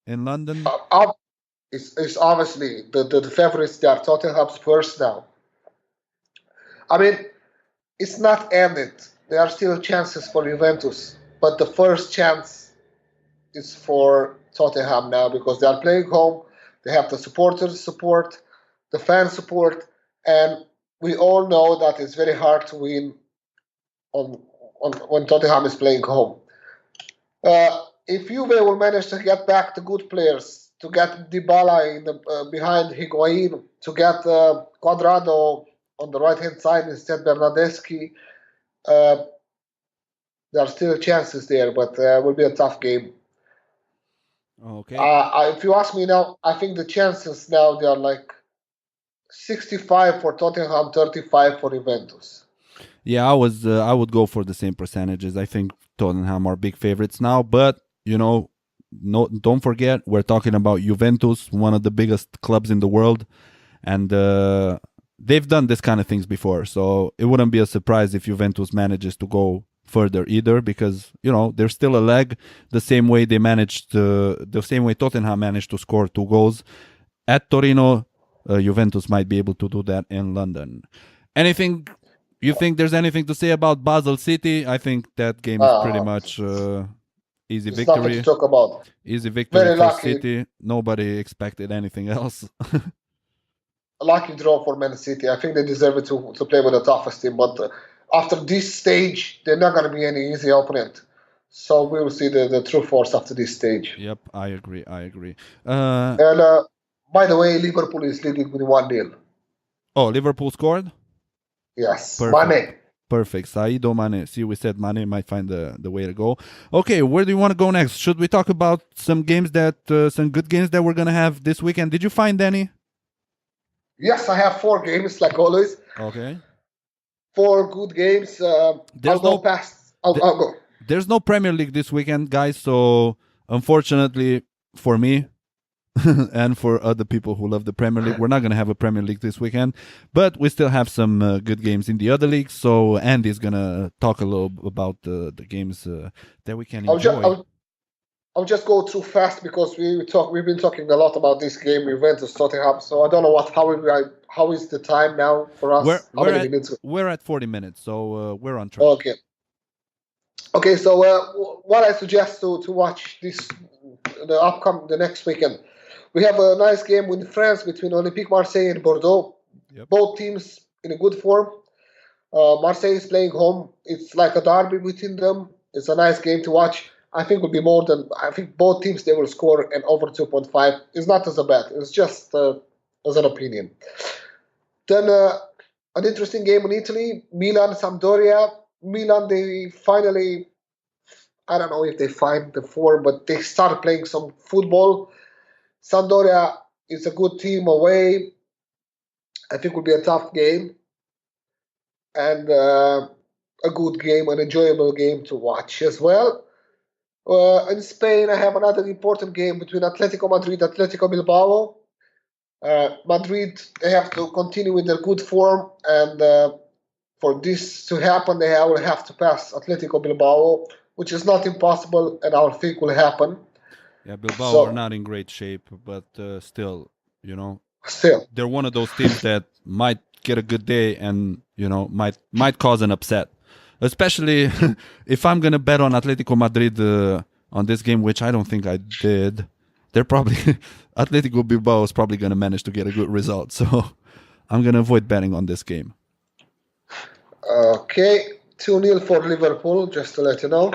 in London. It's obviously the favorites. They are Tottenham Spurs now. I mean, it's not ended. There are still chances for Juventus, but the first chance is for Tottenham now because they are playing home. They have the supporters' support, the fan support, and we all know that it's very hard to win when Tottenham is playing home. If Juve will manage to get back the good players, to get Dybala behind Higuain, to get Quadrado on the right-hand side instead of Bernardeschi, there are still chances there, but it will be a tough game. Okay. If you ask me now, I think the chances now, they are like 65 for Tottenham, 35 for Juventus. Yeah, I would go for the same percentages. I think Tottenham are big favorites now, but don't forget we're talking about Juventus, one of the biggest clubs in the world, and they've done this kind of things before. So it wouldn't be a surprise if Juventus manages to go further either, because there's still a leg. The same way Tottenham managed to score 2 goals at Torino. Juventus might be able to do that in London. Anything you think there's anything to say about Basel City? I think that game is pretty much easy victory. Nothing to talk about. Easy victory for City. Nobody expected anything else. A lucky draw for Man City. I think they deserve it to play with the toughest team, but after this stage, they're not going to be any easy opponent. So we will see the true force after this stage. Yep, I agree. And by the way, Liverpool is leading with 1-0. Oh, Liverpool scored? Yes. Perfect. Mane. Perfect. Saido Mane. See, we said Mane might find the way to go. Okay, where do you want to go next? Should we talk about some good games that we're going to have this weekend? Did you find any? Yes, I have 4 games, like always. Okay. 4 good games. I'll go past. I'll go. There's no Premier League this weekend, guys. So unfortunately for me and for other people who love the Premier League, we're not going to have a Premier League this weekend. But we still have some good games in the other leagues. So Andy's going to talk a little about the games that we can enjoy. I'll just go through fast because we've been talking a lot about this game. We went to Tottenham, so I don't know how is the time now for us. We're at 40 minutes, so we're on track. Okay. So what I suggest to watch the next weekend, we have a nice game with France between Olympique Marseille and Bordeaux. Yep. Both teams in a good form. Marseille is playing home. It's like a derby between them. It's a nice game to watch. I think both teams, they will score an over 2.5. It's not as a bet. It's just as an opinion. Then an interesting game in Italy, Milan-Sampdoria. Milan, they finally, I don't know if they find the form, but they start playing some football. Sampdoria is a good team away. I think it will be a tough game. And a good game, an enjoyable game to watch as well. In Spain, I have another important game between Atletico Madrid and Atletico Bilbao. Madrid, they have to continue with their good form, and for this to happen, they will have to pass Atletico Bilbao, which is not impossible, and I think will happen. Yeah, Bilbao are not in great shape, but still, they're one of those teams that might get a good day and might cause an upset. Especially if I'm going to bet on Atletico Madrid on this game, which I don't think I did, Atletico Bilbao is probably going to manage to get a good result. So I'm going to avoid betting on this game. Okay, 2-0 for Liverpool, just to let you know.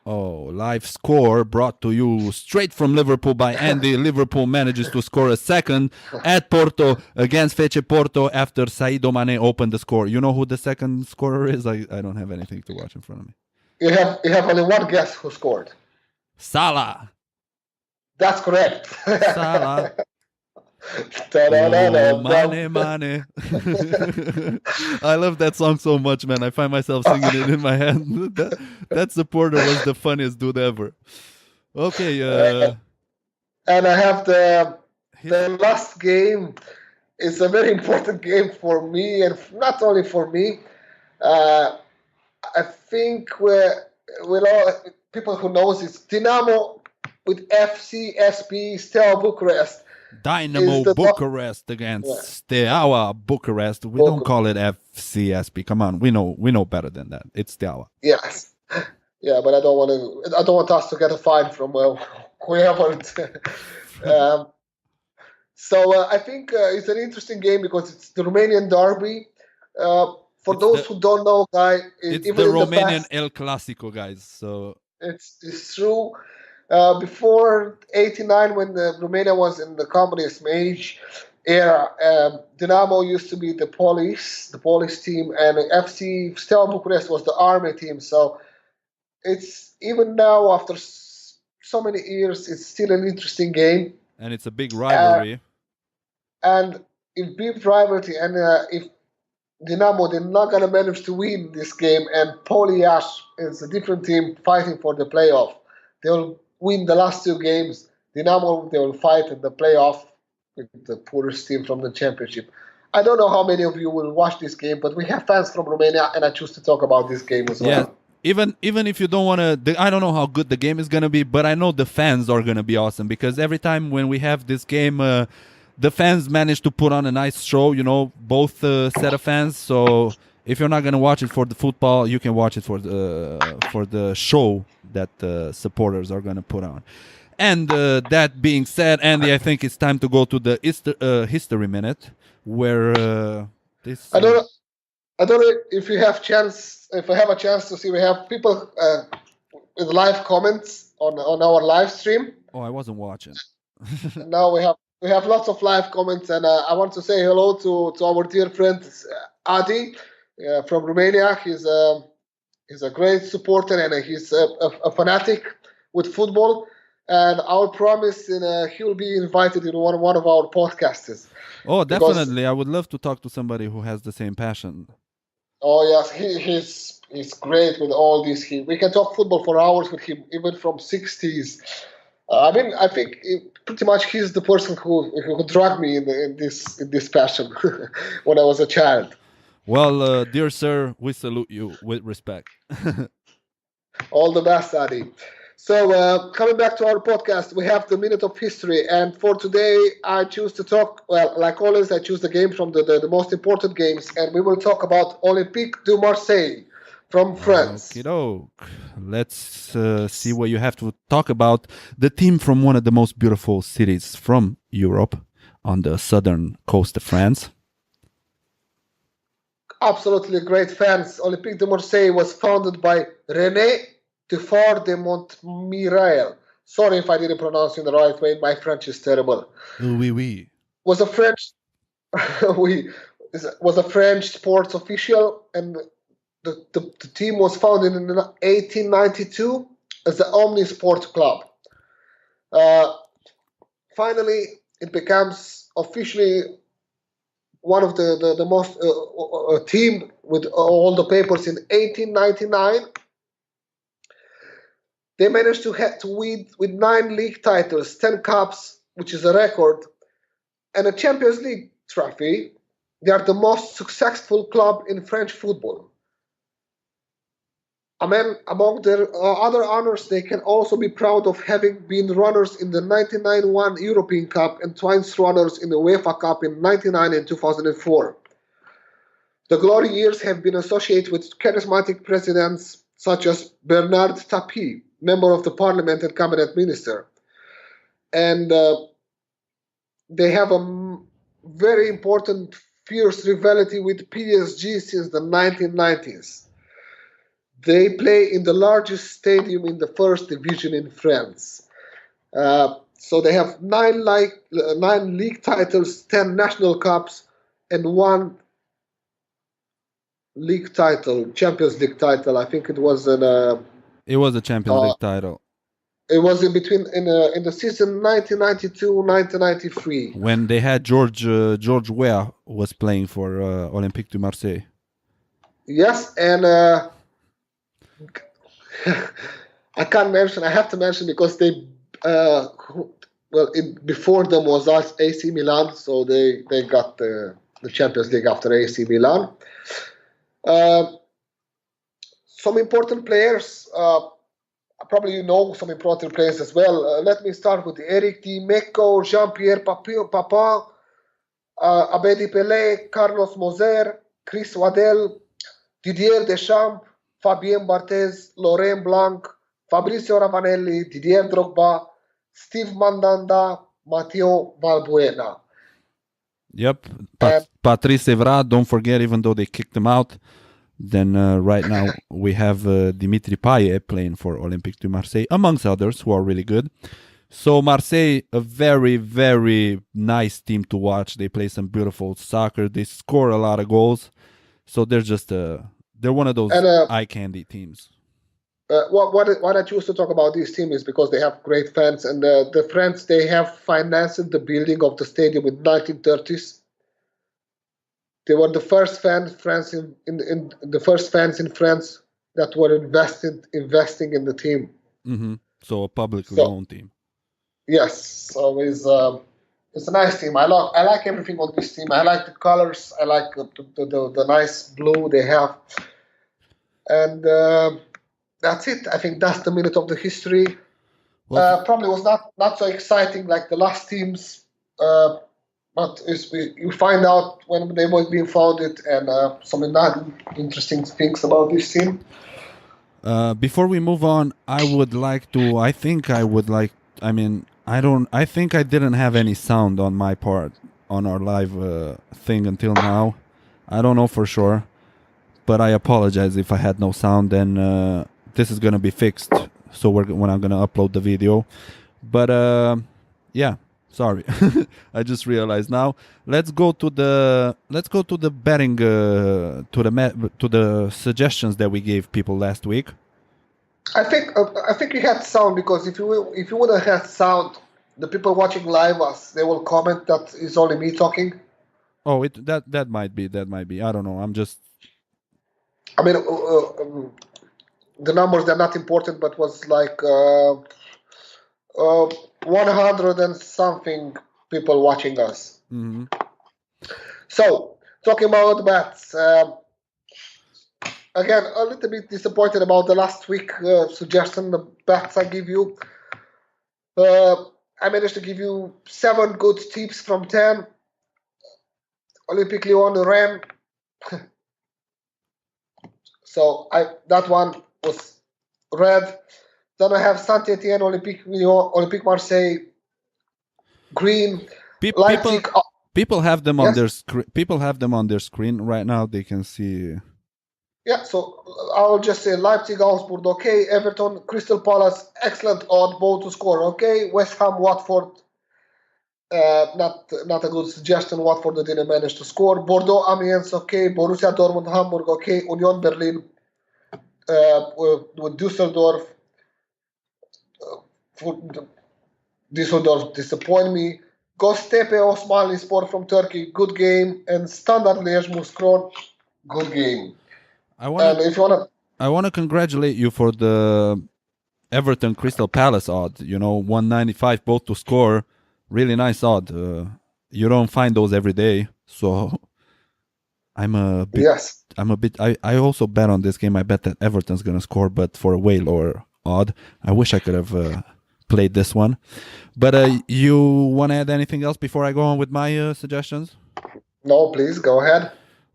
Oh, live score brought to you straight from Liverpool by Andy. Liverpool manages to score a second at Porto against Fece Porto after Sadio Mane opened the score. You know who the second scorer is? I don't have anything to watch in front of me. You have only one guess who scored. Salah. That's correct. Salah. Mane. I love that song so much, man. I find myself singing it in my head. That supporter was the funniest dude ever. Okay. And I have the last game. It's a very important game for me, and not only for me. I think people who knows it's Dinamo with FCSP Steaua Bucharest. Dynamo Bucharest against Steaua Bucharest. We don't call it FCSP. Come on, we know better than that. It's Steaua. Yes, yeah, but I don't want us to get a fine from whoever. So I think it's an interesting game because it's the Romanian derby. For those who don't know, guys, it's the Romanian El Clasico, guys. So it's true. Before 89, when Romania was in the communist age era, Dinamo used to be the police team, and FC Steaua Bucharest was the army team. So it's even now, after so many years, it's still an interesting game. And it's a big rivalry. And if big rivalry, and if Dinamo, they're not going to manage to win this game, and Poliash is a different team fighting for the playoff. They'll win the last 2 games. Dinamo, they will fight in the playoff with the poorest team from the championship. I don't know how many of you will watch this game, but we have fans from Romania, and I choose to talk about this game as well. Even if you don't want to, I don't know how good the game is going to be, but I know the fans are going to be awesome, because every time when we have this game, the fans manage to put on a nice show, both set of fans. So if you're not going to watch it for the football, you can watch it for the show that the supporters are going to put on. And that being said, Andy, I think it's time to go to the history minute, where this. I don't know if you have chance. If I have a chance to see, we have people with live comments on our live stream. Oh, I wasn't watching. Now we have lots of live comments, and I want to say hello to our dear friend Adi from Romania. He's a great supporter, and he's a fanatic with football. and our promise, he will be invited in one of our podcasts. Oh, definitely. I would love to talk to somebody who has the same passion. Oh yes, he's great with all this. We can talk football for hours with him, even from 60s. I think pretty much he's the person who dragged me in this passion when I was a child. Well, dear sir, we salute you with respect. All the best, Adi. So coming back to our podcast, we have the Minute of History, and for today I choose to talk, well, like always, I choose the game from the most important games, and we will talk about Olympique de Marseille from France. Okey-doke. Let's see what you have to talk about. The team from one of the most beautiful cities from Europe on the southern coast of France. Absolutely great fans. Olympique de Marseille was founded by René Dufour de Montmirail. Sorry if I didn't pronounce it the right way. My French is terrible. Oui. Was a French was a French sports official, and the team was founded in 1892 as the Omnisport Club. Finally, it becomes officially one of the most team with all the papers in 1899. They managed to win with 9 league titles, 10 cups, which is a record, and a Champions League trophy. They are the most successful club in French football. Among their other honors, they can also be proud of having been runners in the 1991 European Cup and twice runners in the UEFA Cup in 1999 and 2004. The glory years have been associated with charismatic presidents such as Bernard Tapie, member of the parliament and cabinet minister. And they have a very important, fierce rivalry with PSG since the 1990s. They play in the largest stadium in the first division in France. So they have 9 league titles, 10 national cups, and 1 league title, Champions League title. I think it was It was a Champions League title. It was in the season 1992-1993 when they had George Weah was playing for Olympique de Marseille. Yes, and I have to mention because they before them was AC Milan, so they got the Champions League after AC Milan. Some important players, probably you know some important players as well. Let me start with Eric Dimeco, Jean-Pierre Papin, Abedi Pelé, Carlos Moser, Chris Waddell, Didier Deschamps, Fabien Barthez, Laurent Blanc, Fabrizio Ravanelli, Didier Drogba, Steve Mandanda, Matteo Valbuena. Yep. Patrice Evra, don't forget, even though they kicked him out, then right now we have Dimitri Payet playing for Olympique de Marseille, amongst others who are really good. So Marseille, a very, very nice team to watch. They play some beautiful soccer. They score a lot of goals. So they're just they're one of those eye candy teams. What I choose to talk about this team is because they have great fans, and the French, they have financed the building of the stadium in 1930s. They were the first fans in France that were investing in the team. Mm-hmm. So a publicly owned team. Yes, so it's a nice team. I like everything on this team. I like the colors. I like the nice blue they have, and that's it. I think that's the minute of the history. Well, probably was not so exciting like the last teams. But you find out when they were being founded and some interesting things about this team. Before we move on, I think I didn't have any sound on my part on our live thing until now. I don't know for sure, but I apologize if I had no sound, and this is going to be fixed. So when I'm going to upload the video. But yeah. Sorry, I just realized now. Let's go to the betting to the suggestions that we gave people last week. I think you had sound, because if you would have had sound, the people watching live us, they will comment that it's only me talking. Oh, that might be. I don't know. I'm just. I mean, the numbers, they're not important, but was like 100 and something people watching us. Mm-hmm. So, talking about bets, again, a little bit disappointed about the last week suggestion, the bets I give you. I managed to give you 7 good tips from 10. Olympique Lyon ran. So that one was red. Then I have Saint-Etienne, Olympique Lyon, Olympique Marseille, green. Leipzig. People have them on Yes? their screen. People have them on their screen right now. They can see. Yeah, so I'll just say Leipzig, Augsburg, okay. Everton, Crystal Palace, excellent odd, both to score, okay. West Ham, Watford, not a good suggestion. Watford didn't manage to score. Bordeaux, Amiens, okay. Borussia Dortmund, Hamburg, okay. Union Berlin with Düsseldorf. Düsseldorf disappoint me. Göztepe, Osmanli Sport from Turkey, good game. And Standard Liège, Mouscron, good game. I want to congratulate you for the Everton Crystal Palace odd. 195 both to score. Really nice odd. You don't find those every day, so I'm a bit. Yes. I also bet on this game. I bet that Everton's gonna score, but for a way lower odd. I wish I could have played this one. But you want to add anything else before I go on with my suggestions? No, please go ahead.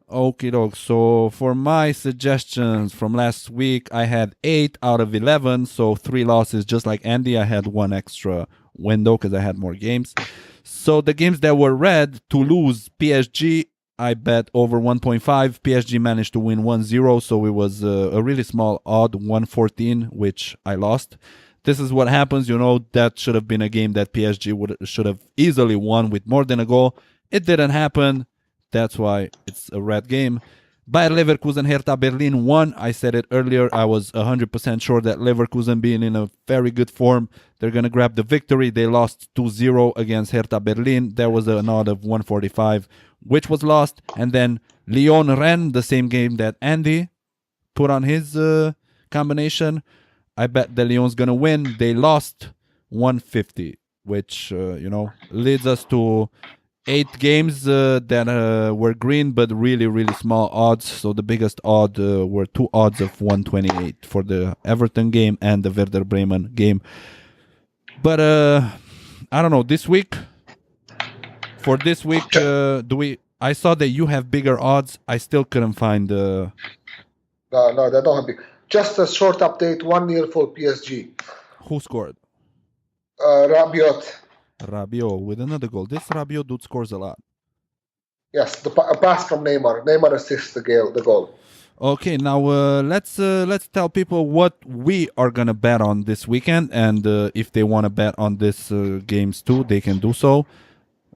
Okie doke. So for my suggestions from last week, I had 8 out of 11. So 3 losses, just like Andy. I had 1 extra window because I had more games. So the games that were red, Toulouse, PSG, I bet over 1.5. PSG managed to win 1-0. So it was a really small odd, 114, which I lost. This is what happens. That should have been a game that PSG should have easily won with more than a goal. It didn't happen. That's why it's a red game. Bayer Leverkusen, Hertha Berlin won. I said it earlier. I was 100% sure that Leverkusen, being in a very good form, they're going to grab the victory. They lost 2-0 against Hertha Berlin. There was an odd of 145, which was lost. And then Lyon-Rennes, the same game that Andy put on his combination. I bet the Lyon's going to win. They lost 150, which, leads us to 8 games that were green, but really, really small odds. So the biggest odd were 2 odds of 128 for the Everton game and the Werder Bremen game. But I don't know. For this week, I saw that you have bigger odds. I still couldn't find. No, they don't have big. Just a short update. 1-0 for PSG. Who scored? Rabiot with another goal. This Rabiot dude scores a lot. Yes, a pass from Neymar. Neymar assists the goal. Okay, now let's tell people what we are gonna bet on this weekend, and if they want to bet on this games too, they can do so.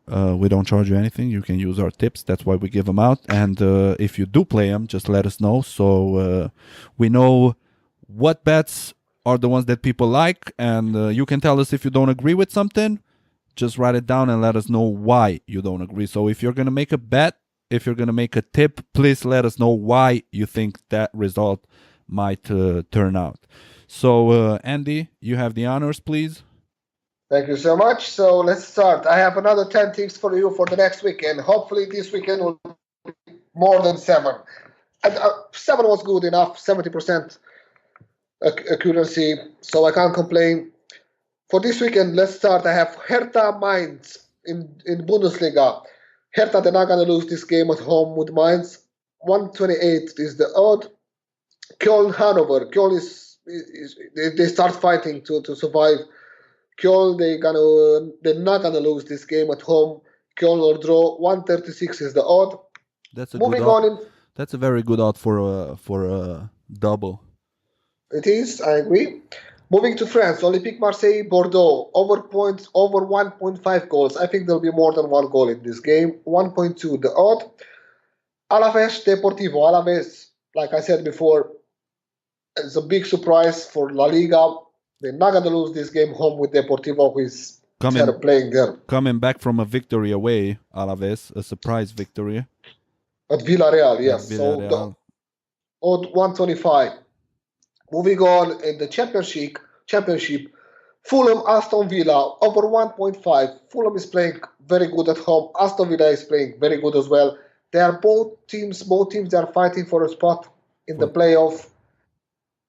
We don't charge you anything. You can use our tips. That's why we give them out. And if you do play them, just let us know so we know what bets are the ones that people like, and you can tell us if you don't agree with something. Just write it down and let us know why you don't agree. So if you're going to make a bet, if you're going to make a tip, please let us know why you think that result might turn out. So, Andy, you have the honors, please. Thank you so much. So let's start. I have another 10 tips for you for the next weekend. Hopefully this weekend will be more than 7. 7 was good enough, 70% accuracy, so I can't complain. For this weekend, let's start. I have Hertha Mainz in Bundesliga. Hertha, they're not going to lose this game at home with Mainz. 128 is the odd. Köln, Hanover. Köln they start fighting to survive. Köln, they're not going to lose this game at home. Köln or draw. 136 is the odd. That's a good odd. That's a very good odd for a double. It is, I agree. Moving to France, Olympique Marseille, Bordeaux, over 1.5 goals. I think there'll be more than 1 goal in this game. 1.2 the odd. Alaves, Deportivo. Alaves, like I said before, It's a big surprise for La Liga. They're not going to lose this game home with Deportivo, who is playing there. Coming back from a victory away, Alaves, a surprise victory. At Villarreal, yes. So the odd 125. Moving on in the championship, Fulham, Aston Villa, over 1.5. Fulham is playing very good at home. Aston Villa is playing very good as well. They are both teams, they are fighting for a spot in the playoff,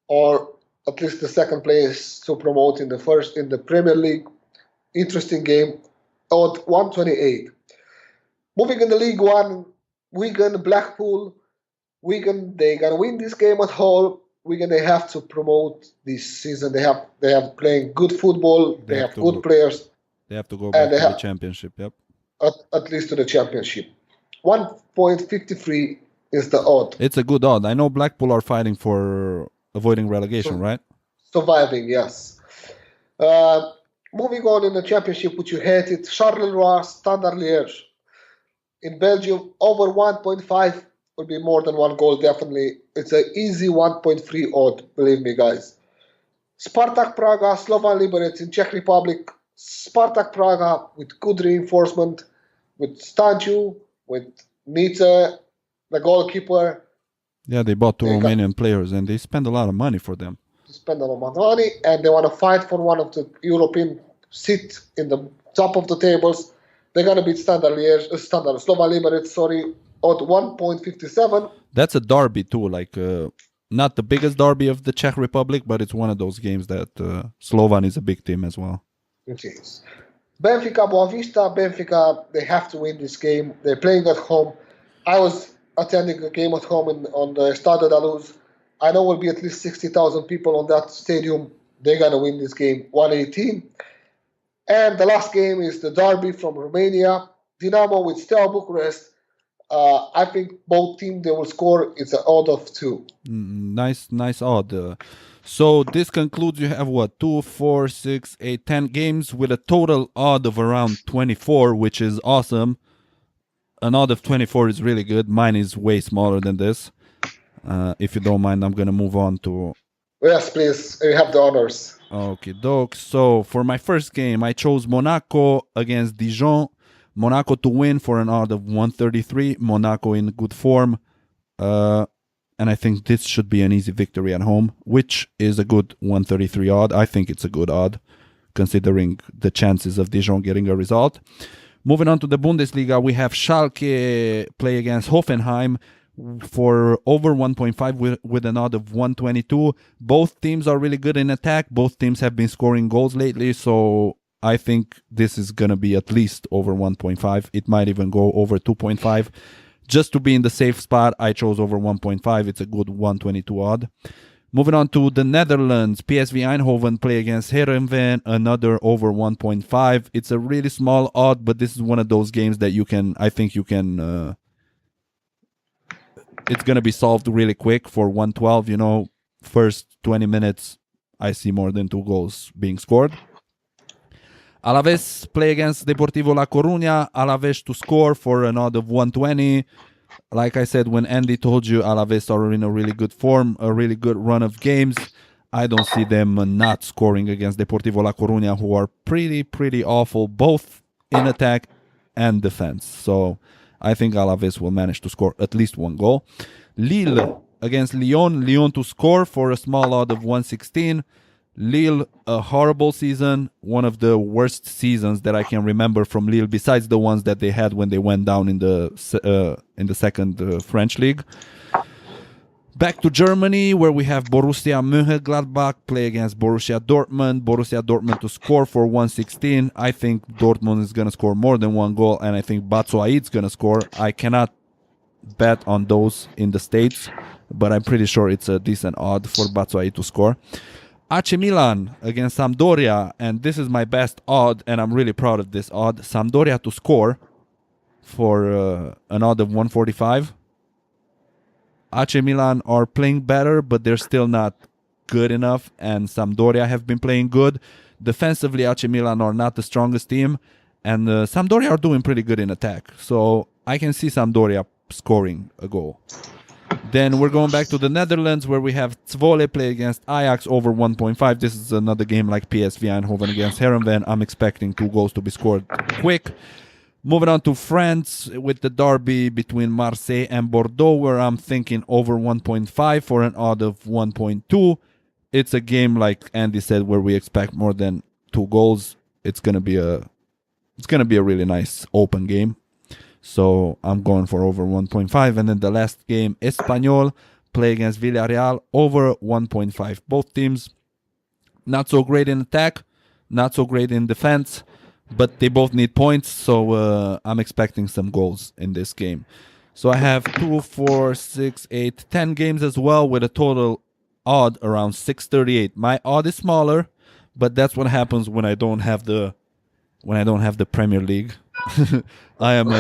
or at least the second place to promote in the Premier League. Interesting game. Odd 128. Moving in the League One, Wigan, Blackpool. Wigan, they're gonna win this game at home. Wigan, they have to promote this season. They have playing good football. They have good players. They have to go back to the championship. Yep. At least to the championship. 1.53 is the odd. It's a good odd. I know Blackpool are fighting for avoiding relegation, right? Surviving, yes. Moving on in the championship, which you hated, Charleroi, Standard Liège. In Belgium, over 1.5 will be more than one goal, definitely. It's an easy 1.3 odd, believe me, guys. Spartak Praga, Slovan Liberec in Czech Republic. Spartak Praga with good reinforcement, with Stanciu, with Nietzsche, the goalkeeper. Yeah, they bought two Romanian players and they spend a lot of money for them. They spend a lot of money and they want to fight for one of the European seat in the top of the tables. They're going to beat Slovan Liberec, odd 1.57. That's a derby too, like not the biggest derby of the Czech Republic, but it's one of those games that Slovan is a big team as well. It is. Benfica, Boavista. Benfica, they have to win this game. They're playing at home. I was attending a game at home on the Estadio da Luz. I know will be at least 60,000 people on that stadium. They're going to win this game, 118. And the last game is the derby from Romania. Dinamo with Steaua Bucharest. I think both teams, they will score. It's an odd of 2. Nice odd. So this concludes, you have what, 2, 4, 6, 8, 10 games with a total odd of around 24, which is awesome. An odd of 24 is really good. Mine is way smaller than this. If you don't mind, I'm going to move on to... Yes, please. You have the honors. Okay, doke. So for my first game, I chose Monaco against Dijon. Monaco to win for an odd of 133. Monaco in good form. And I think this should be an easy victory at home, which is a good 133 odd. I think it's a good odd, considering the chances of Dijon getting a result. Moving on to the Bundesliga, we have Schalke play against Hoffenheim for over 1.5 with an odd of 122. Both teams are really good in attack. Both teams have been scoring goals lately, so I think this is going to be at least over 1.5. It might even go over 2.5. Just to be in the safe spot, I chose over 1.5. It's a good 122 odd. Moving on to the Netherlands, PSV Eindhoven play against Heerenveen, another over 1.5. It's a really small odd, but this is one of those games that it's going to be solved really quick for 112. First 20 minutes, I see more than 2 goals being scored. Alaves play against Deportivo La Coruña. Alaves to score for an odd of 120. Like I said, when Andy told you Alaves are in a really good form, a really good run of games, I don't see them not scoring against Deportivo La Coruña, who are pretty awful, both in attack and defense. So I think Alaves will manage to score at least 1 goal. Lille against Lyon. Lyon to score for a small odd of 116. Lille, a horrible season, one of the worst seasons that I can remember from Lille, besides the ones that they had when they went down in the second French league. Back to Germany, where we have Borussia Mönchengladbach play against Borussia Dortmund. Borussia Dortmund to score for 116. I think Dortmund is going to score more than 1 goal, and I think Batshuayi is going to score. I cannot bet on those in the States, but I'm pretty sure it's a decent odd for Batshuayi to score. AC Milan against Sampdoria, and this is my best odd, and I'm really proud of this odd. Sampdoria to score for an odd of 145. AC Milan are playing better, but they're still not good enough, and Sampdoria have been playing good. Defensively, AC Milan are not the strongest team, and Sampdoria are doing pretty good in attack. So I can see Sampdoria scoring a goal. Then we're going back to the Netherlands where we have Zwolle play against Ajax over 1.5. This is another game like PSV Eindhoven against Heerenveen. I'm expecting 2 goals to be scored quick. Moving on to France with the derby between Marseille and Bordeaux, where I'm thinking over 1.5 for an odd of 1.2. It's a game, like Andy said, where we expect more than 2 goals. It's gonna be a really nice open game. So I'm going for over 1.5. And then the last game, Espanyol play against Villarreal over 1.5. Both teams not so great in attack, not so great in defense, but they both need points. So I'm expecting some goals in this game. So I have 2, 4, 6, 8, 10 games as well with a total odd around 638. My odd is smaller, but that's what happens when I don't have the Premier League. I am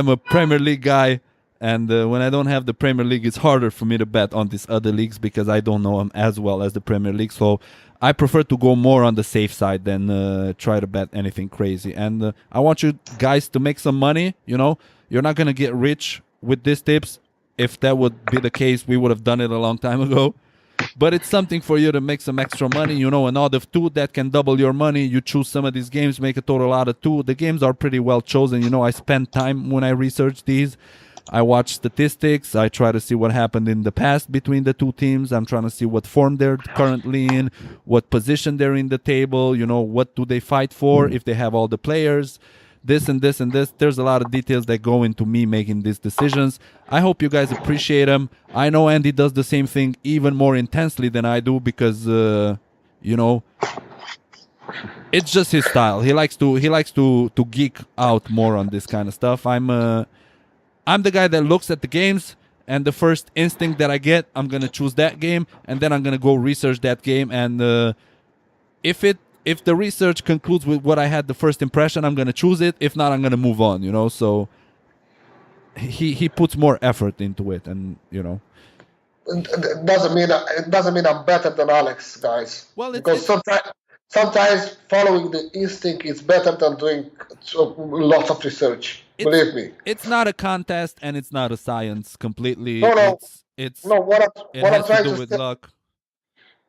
a Premier League guy, and when I don't have the Premier League, it's harder for me to bet on these other leagues because I don't know them as well as the Premier League. So I prefer to go more on the safe side than try to bet anything crazy. And I want you guys to make some money. You're not gonna get rich with these tips. If that would be the case, we would have done it a long time ago. But it's something for you to make some extra money. An odd of 2 that can double your money. You choose some of these games, make a total out of 2. The games are pretty well chosen. I spend time when I research these. I watch statistics. I try to see what happened in the past between the 2 teams. I'm trying to see what form they're currently in, what position they're in the table. What do they fight for if they have all the players. This and this and this. There's a lot of details that go into me making these decisions. I hope you guys appreciate them. I know Andy does the same thing even more intensely than I do because, it's just his style. He likes to geek out more on this kind of stuff. I'm the guy that looks at the games, and the first instinct that I get, I'm gonna choose that game, and then I'm gonna go research that game. And if the research concludes with what I had the first impression, I'm gonna choose it. If not, I'm gonna move on. So he puts more effort into it, and It doesn't mean I'm better than Alex, guys. Well, because sometimes following the instinct is better than doing lots of research. Believe me. It's not a contest and it's not a science completely. No. It I'm has trying to do to with say, luck.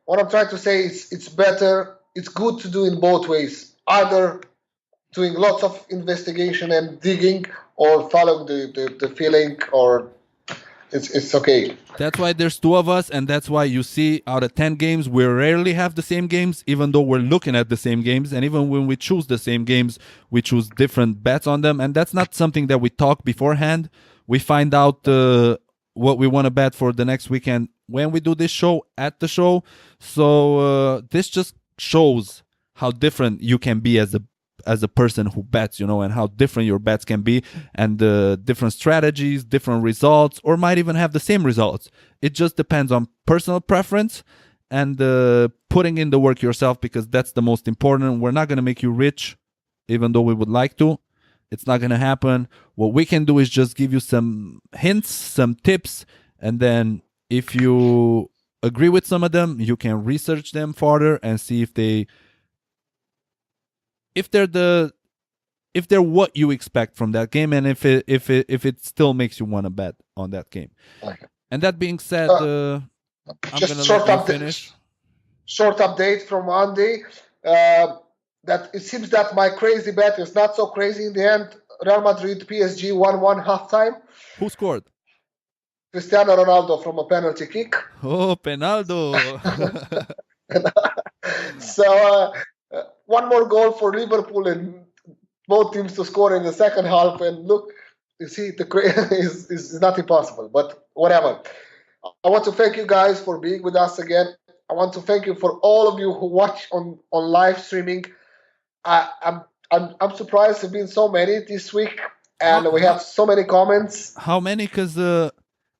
What I'm trying to say is it's better. It's good to do in both ways. Either doing lots of investigation and digging, or following the feeling, or it's okay. That's why there's 2 of us, and that's why you see out of 10 games, we rarely have the same games, even though we're looking at the same games. And even when we choose the same games, we choose different bets on them. And that's not something that we talk beforehand. We find out what we want to bet for the next weekend when we do this show at the show. So this just shows how different you can be as a person who bets, and how different your bets can be, and different strategies, different results, or might even have the same results. It just depends on personal preference and putting in the work yourself, because that's the most important. We're not going to make you rich, even though we would like to. It's not going to happen. What we can do is just give you some hints, some tips, and then if you agree with some of them, you can research them further and see if they're what you expect from that game, and if it still makes you want to bet on that game. Okay. And that being said, I'm just gonna let you finish. Short update from Andy. That it seems that my crazy bet is not so crazy in the end. Real Madrid PSG 1-1 halftime. Who scored? Cristiano Ronaldo from a penalty kick. Oh, Penaldo! So one more goal for Liverpool and both teams to score in the second half. And look, you see, the is not impossible, but whatever. I want to thank you guys for being with us again. I want to thank you for all of you who watch on live streaming. I'm surprised there've been so many this week, and we have so many comments. How many? Because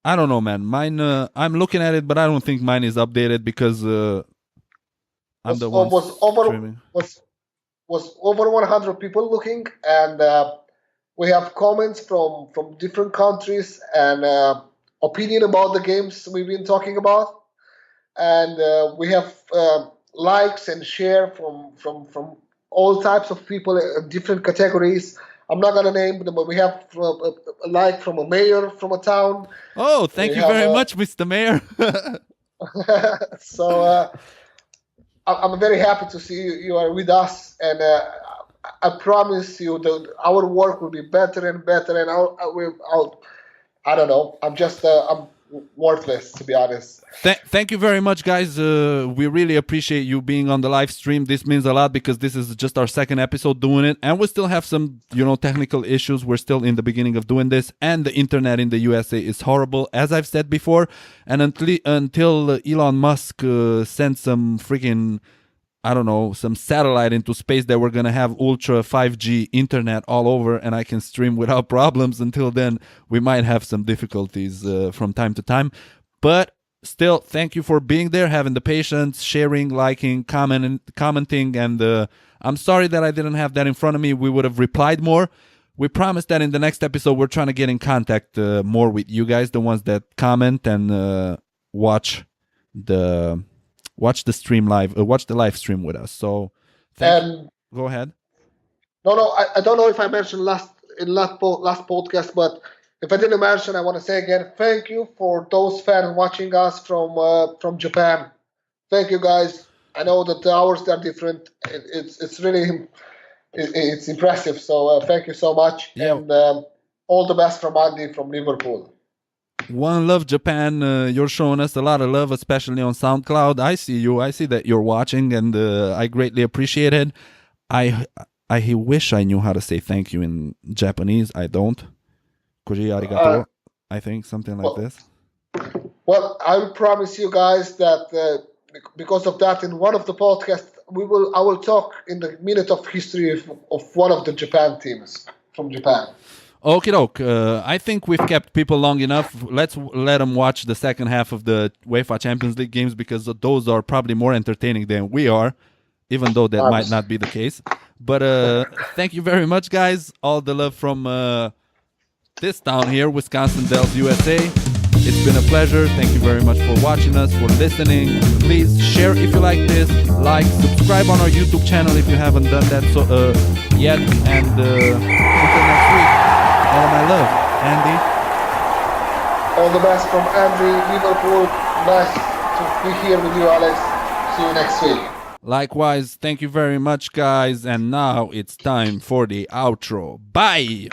I don't know, man. Mine, I'm looking at it, but I don't think mine is updated because I'm the one streaming. Was over 100 people looking, and we have comments from different countries and opinion about the games we've been talking about, and we have likes and share from all types of people in different categories. I'm not gonna name them, but we have a like from a mayor from a town. Oh, thank you very much, Mr. Mayor. So I'm very happy to see you are with us, and I promise you that our work will be better and better. And I don't know. I'm worthless, to be honest. Thank you very much, guys. We really appreciate you being on the live stream. This means a lot because this is just our second episode doing it, and we still have some, technical issues. We're still in the beginning of doing this, and the internet in the USA is horrible, as I've said before. And until Elon Musk sends some freaking, I don't know, some satellite into space that we're gonna have ultra 5G internet all over, and I can stream without problems. Until then, we might have some difficulties from time to time, but still, thank you for being there, having the patience, sharing, liking, commenting, and I'm sorry that I didn't have that in front of me. We would have replied more. We promise that in the next episode, we're trying to get in contact more with you guys, the ones that comment and watch the stream live, watch the live stream with us. So, go ahead. No, I don't know if I mentioned last podcast, but if I didn't mention, I want to say again, thank you for those fans watching us from Japan. Thank you, guys. I know that the hours are different. It's really it's impressive. So thank you so much, and all the best from Andy from Liverpool. One love, Japan. You're showing us a lot of love, especially on SoundCloud. I see you. I see that you're watching, and I greatly appreciate it. I wish I knew how to say thank you in Japanese. I don't. Arigato, I think something like this. Well, I promise you guys that because of that, in one of the podcasts, I will talk in the minute of history of one of the Japan teams from Japan. Okie doke. I think we've kept people long enough. Let's let them watch the second half of the UEFA Champions League games, because those are probably more entertaining than we are, even though that might not be the case. But thank you very much, guys. All the love from this town here, Wisconsin Dells, USA. It's been a pleasure. Thank you very much for watching us, for listening. Please share if you like this, subscribe on our YouTube channel if you haven't done that yet, and until next week, all of my love. Andy? All the best from Andy, Liverpool. Nice to be here with you, Alex. See you next week. Likewise, thank you very much, guys, and now it's time for the outro. Bye!